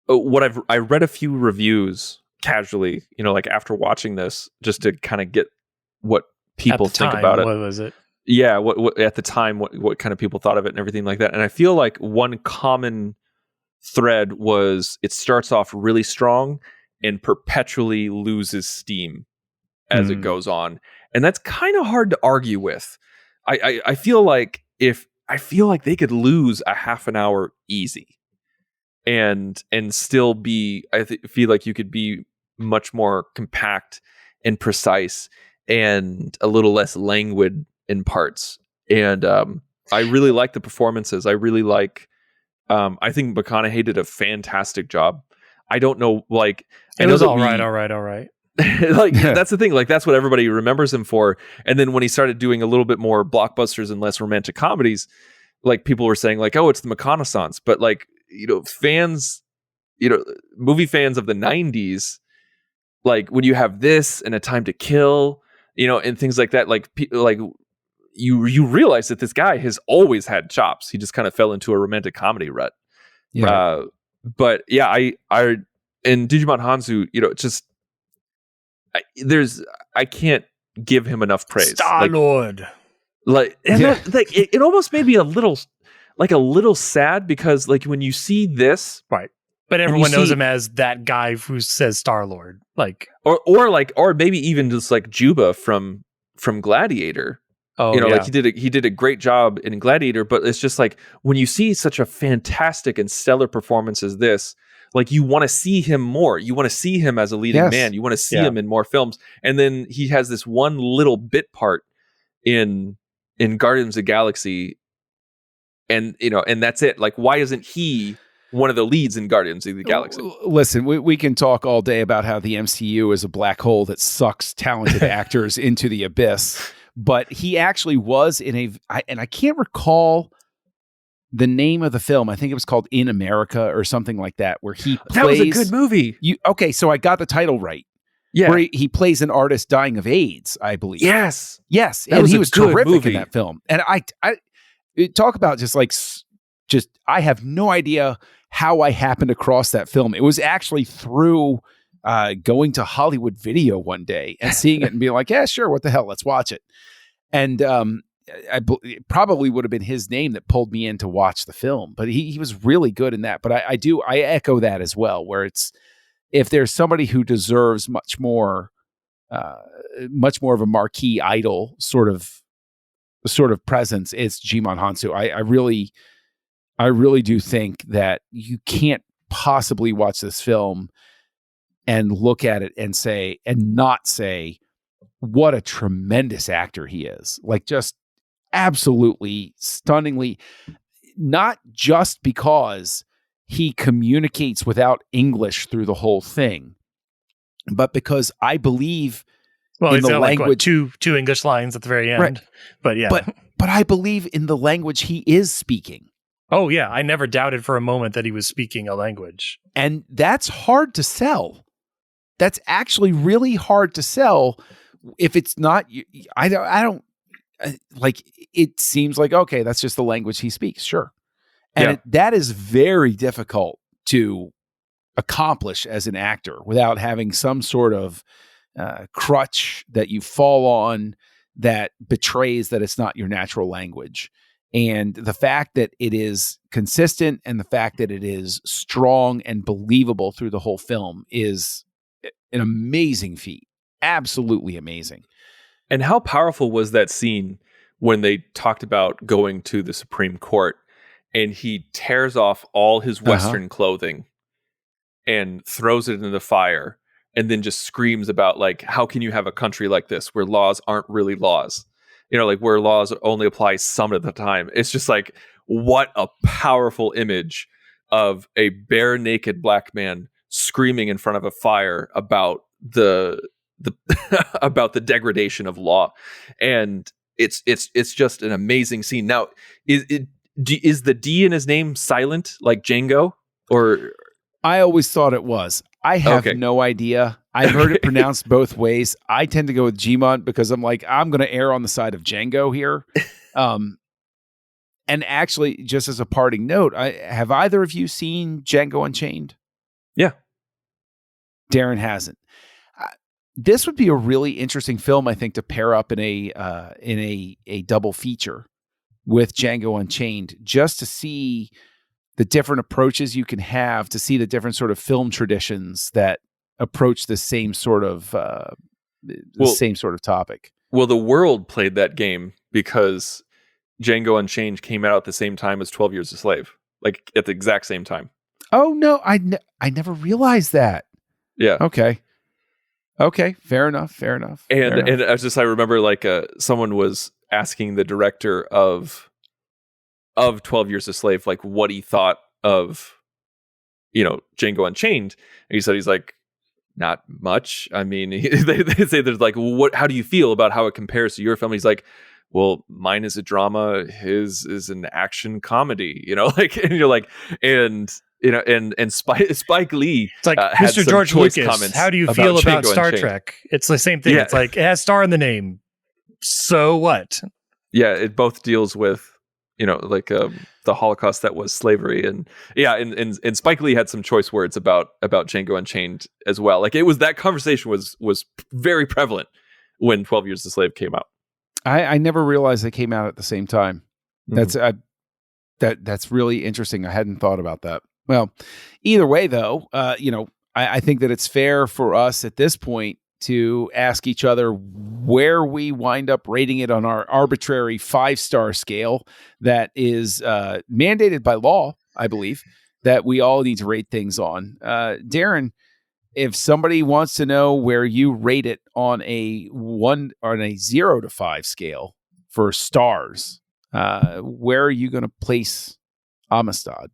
I read a few reviews casually, like after watching this, just to kind of get what people think about it. What was it? Yeah, what at the time, what kind of people thought of it and everything like that. And I feel like one common thread was it starts off really strong and perpetually loses steam as it goes on. And that's kind of hard to argue with. I feel like they could lose a half an hour easy and still be, feel like you could be much more compact and precise and a little less languid in parts. And I really like the performances. I really like I think McConaughey did a fantastic job. I don't know, like it was all right. Like that's the thing, like that's what everybody remembers him for. And then when he started doing a little bit more blockbusters and less romantic comedies, like people were saying like, oh, it's the McConaissance. But like, fans, movie fans of the 90s, like when you have this and A Time to Kill, and things like that, like you realize that this guy has always had chops. He just kind of fell into a romantic comedy rut. Yeah. But yeah, I in Digimon Hanzo, I can't give him enough praise. Star-Lord. It almost made me a little sad, because like when you see this, right. But everyone knows him as that guy who says Star-Lord, like, or maybe even just like Juba from from Gladiator. Oh, Like he did a great job in Gladiator, but it's just like when you see such a fantastic and stellar performance as this, like you want to see him more. You want to see him as a leading man. You want to see him in more films. And then he has this one little bit part in Guardians of the Galaxy, and and that's it. Like, why isn't he one of the leads in Guardians of the Galaxy? Listen, we can talk all day about how the MCU is a black hole that sucks talented actors into the abyss, but he actually was in and I can't recall the name of the film. I think it was called In America or something like that, where he plays. That was a good movie. Okay, so I got the title right. Yeah, where he plays an artist dying of AIDS, I believe. Yes, and he was terrific movie in that film. And I talk about just I have no idea how I happened across that film. It was actually through going to Hollywood Video one day and seeing it and being like, yeah, sure, what the hell, let's watch it. And it probably would have been his name that pulled me in to watch the film, but he was really good in that. But I echo that as well, where it's, if there's somebody who deserves much more of a marquee idol sort of presence, it's Jimon Hansu. I really do think that you can't possibly watch this film and look at it and not say what a tremendous actor he is. Like, just absolutely stunningly, not just because he communicates without English through the whole thing, but because I believe in the language, two English lines at the very end. Right. But yeah, but I believe in the language he is speaking. Oh yeah, I never doubted for a moment that he was speaking a language, and that's hard to sell. That's actually really hard to sell if it's not. I don't like. It seems like, okay, that's just the language he speaks. Sure. And that is very difficult to accomplish as an actor without having some sort of crutch that you fall on that betrays that it's not your natural language. And the fact that it is consistent and the fact that it is strong and believable through the whole film is an amazing feat. Absolutely amazing. And how powerful was that scene when they talked about going to the Supreme Court and he tears off all his Western clothing and throws it into the fire and then just screams about, like, how can you have a country like this where laws aren't really laws? Like where laws only apply some of the time. It's just like, what a powerful image of a bare naked black man screaming in front of a fire about the about the degradation of law. And it's just an amazing scene. Now, is the D in his name silent like Django? Or I always thought it was. I have no idea. I've heard it pronounced both ways. I tend to go with Jimon because I'm like, I'm going to err on the side of Django here. And actually, just as a parting note, have either of you seen Django Unchained? Yeah. Darren hasn't. This would be a really interesting film, I think, to pair up in a double feature with Django Unchained, just to see the different approaches you can have, to see the different sort of film traditions that approach the same sort of topic. Well, the world played that game because Django Unchained came out at the same time as 12 Years a Slave, like at the exact same time. Oh no, I never realized that. Yeah. Okay. Fair enough. And I remember like someone was asking the director of 12 Years a Slave, like what he thought of, Django Unchained. And he said, he's like, not much. I mean, they say there's like, well, how do you feel about how it compares to your film? He's like, well, mine is a drama. His is an action comedy, and you're like, and Spike Lee. It's like, Mr. George Lucas, how do you feel about Star Trek? It's the same thing. Yeah. It's like, it has star in the name. So what? Yeah. It both deals with, the Holocaust that was slavery. And Spike Lee had some choice words about Django Unchained as well. Like, it was, that conversation was very prevalent when 12 Years a Slave came out. I never realized they came out at the same time. That's really interesting. I hadn't thought about that. Well, either way though, I think that it's fair for us at this point to ask each other where we wind up rating it on our arbitrary 5-star scale that is mandated by law, I believe, that we all need to rate things on. Darren, if somebody wants to know where you rate it on a 0 to 5 scale for stars, where are you going to place Amistad?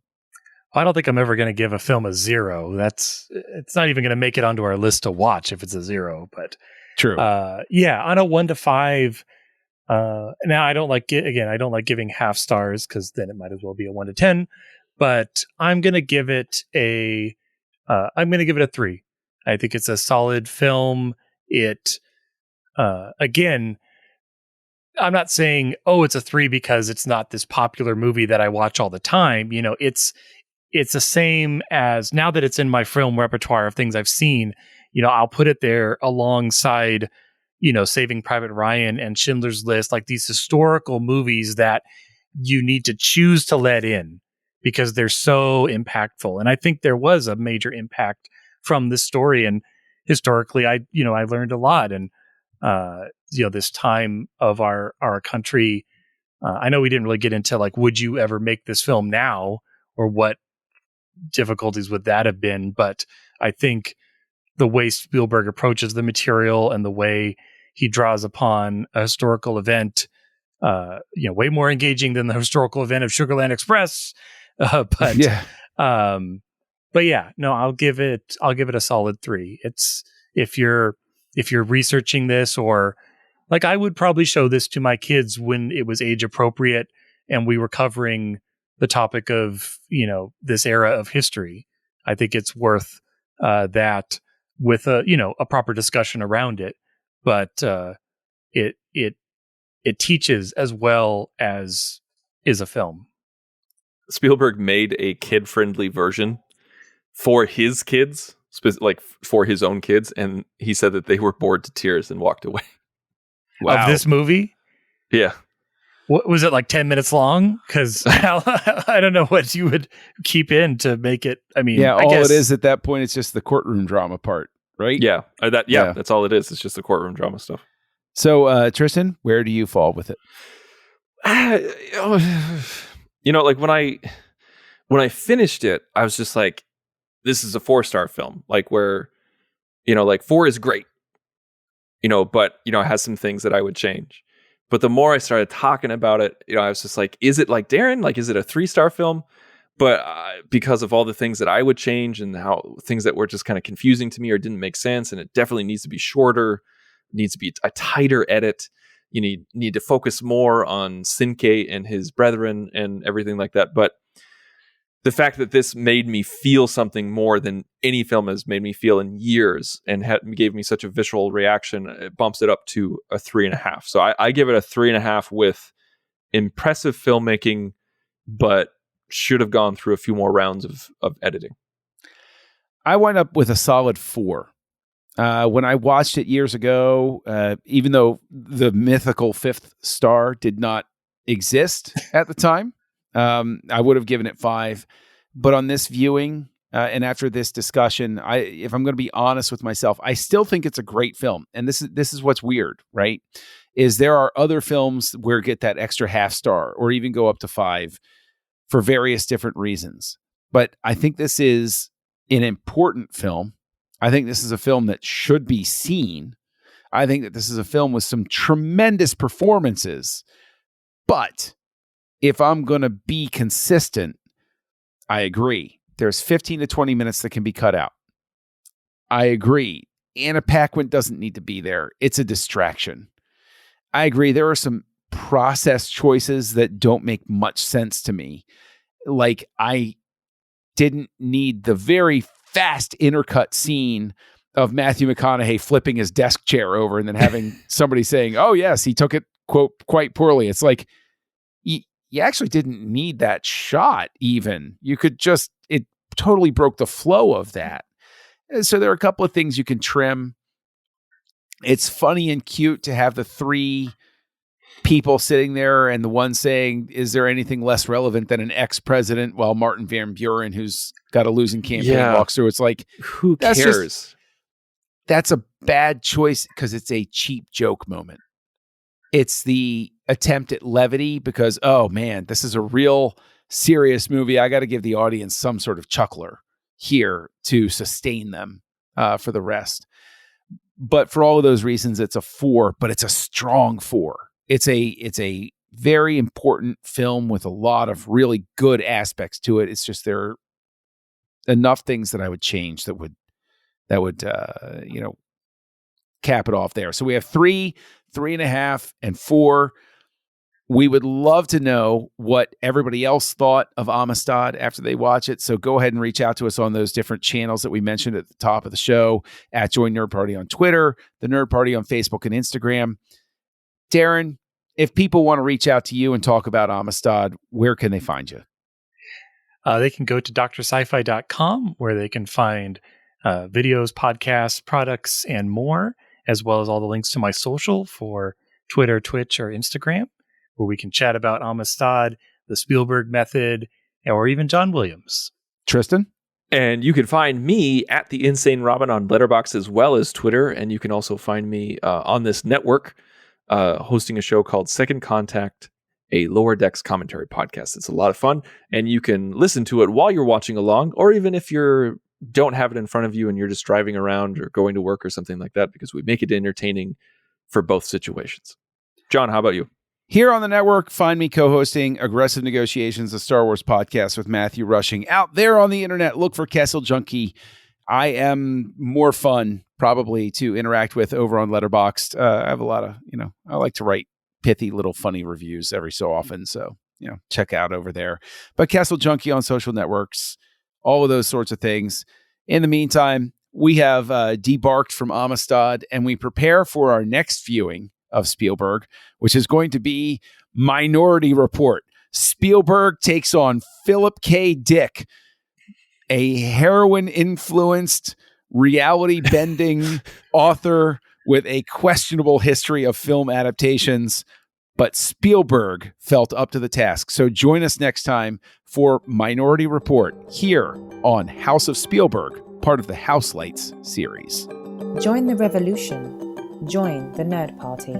I don't think I'm ever going to give a film a 0. It's not even going to make it onto our list to watch if it's a 0. But true. On a 1 to 5. Now I don't like giving half stars because then it might as well be a 1 to 10. But I'm going to give it a 3. I think it's a solid film. It again, I'm not saying it's a 3 because it's not this popular movie that I watch all the time. It's the same as now that it's in my film repertoire of things I've seen, I'll put it there alongside, Saving Private Ryan and Schindler's List, like these historical movies that you need to choose to let in because they're so impactful. And I think there was a major impact from this story. And historically, I learned a lot. And, this time of our country, I know we didn't really get into like, would you ever make this film now, or what difficulties would that have been? But I think the way Spielberg approaches the material and the way he draws upon a historical event, way more engaging than the historical event of Sugarland Express. I'll give it a solid 3. It's if you're researching this, or like I would probably show this to my kids when it was age appropriate and we were covering the topic of, this era of history. I think it's worth that with a proper discussion around it. But it teaches as well as is a film. Spielberg made a kid-friendly version for his kids, like for his own kids, and he said that they were bored to tears and walked away. Wow. Of this movie? Yeah. What was it, like 10 minutes long? Because I don't know what you would keep in to make it. I mean, all it is at that point, it's just the courtroom drama part, right? Yeah, that's all it is. It's just the courtroom drama stuff. So, Tristan, where do you fall with it? Like when I finished it, I was just like, this is a 4-star film. Like where, like 4 is great, but it has some things that I would change. But the more I started talking about it, I was just like, is it like Darren? Like, is it a 3-star film? But because of all the things that I would change and how things that were just kind of confusing to me or didn't make sense, and it definitely needs to be shorter, needs to be a tighter edit. You need to focus more on Sinke and his brethren and everything like that. But the fact that this made me feel something more than any film has made me feel in years and gave me such a visceral reaction, it bumps it up to a 3.5. So I give it a 3.5 with impressive filmmaking, but should have gone through a few more rounds of editing. I wind up with a solid 4. When I watched it years ago, even though the mythical 5th star did not exist at the time, I would have given it 5. But on this viewing, and after this discussion, if I'm going to be honest with myself, I still think it's a great film. And this is what's weird, right? Is there are other films where get that extra half star or even go up to 5 for various different reasons. But I think this is an important film. I think this is a film that should be seen. I think that this is a film with some tremendous performances. But if I'm going to be consistent, I agree. There's 15 to 20 minutes that can be cut out. I agree. Anna Paquin doesn't need to be there. It's a distraction. I agree. There are some process choices that don't make much sense to me. Like, I didn't need the very fast intercut scene of Matthew McConaughey flipping his desk chair over and then having somebody saying, oh, yes, he took it, quote, quite poorly. It's like, you actually didn't need that shot even. You could just, it totally broke the flow of that. And so there are a couple of things you can trim. It's funny and cute to have the 3 people sitting there and the one saying, is there anything less relevant than an ex-president, while Martin Van Buren, who's got a losing campaign, walks through. It's like, who cares? that's a bad choice because it's a cheap joke moment. It's the attempt at levity because, oh man, this is a real serious movie. I got to give the audience some sort of chuckler here to sustain them for the rest. But for all of those reasons, it's a 4, but it's a strong 4. It's a very important film with a lot of really good aspects to it. It's just there are enough things that I would change that would cap it off there. So we have 3, 3.5, and 4. We would love to know what everybody else thought of Amistad after they watch it. So go ahead and reach out to us on those different channels that we mentioned at the top of the show, at Join Nerd Party on Twitter, the Nerd Party on Facebook and Instagram. Darren, if people want to reach out to you and talk about Amistad, where can they find you? They can go to drsci-fi.com where they can find videos, podcasts, products, and more, as well as all the links to my social for Twitter, Twitch, or Instagram, where we can chat about Amistad, the Spielberg method, or even John Williams. Tristan? And you can find me at The Insane Robin on Letterboxd as well as Twitter. And you can also find me on this network hosting a show called Second Contact, a Lower Decks commentary podcast. It's a lot of fun. And you can listen to it while you're watching along, or even if you don't have it in front of you and you're just driving around or going to work or something like that, because we make it entertaining for both situations. John, how about you? Here on the network, find me co-hosting Aggressive Negotiations, a Star Wars podcast with Matthew Rushing. Out there on the internet, look for Castle Junkie. I am more fun, probably, to interact with over on Letterboxd. I have a lot of, I like to write pithy little funny reviews every so often. So, check out over there. But Castle Junkie on social networks, all of those sorts of things. In the meantime, we have debarked from Amistad and we prepare for our next viewing of Spielberg, which is going to be Minority Report. Spielberg takes on Philip K. Dick, a heroin-influenced, reality-bending author with a questionable history of film adaptations, but Spielberg felt up to the task. So join us next time for Minority Report here on House of Spielberg, part of the Houselights series. Join the revolution. Join the Nerd Party.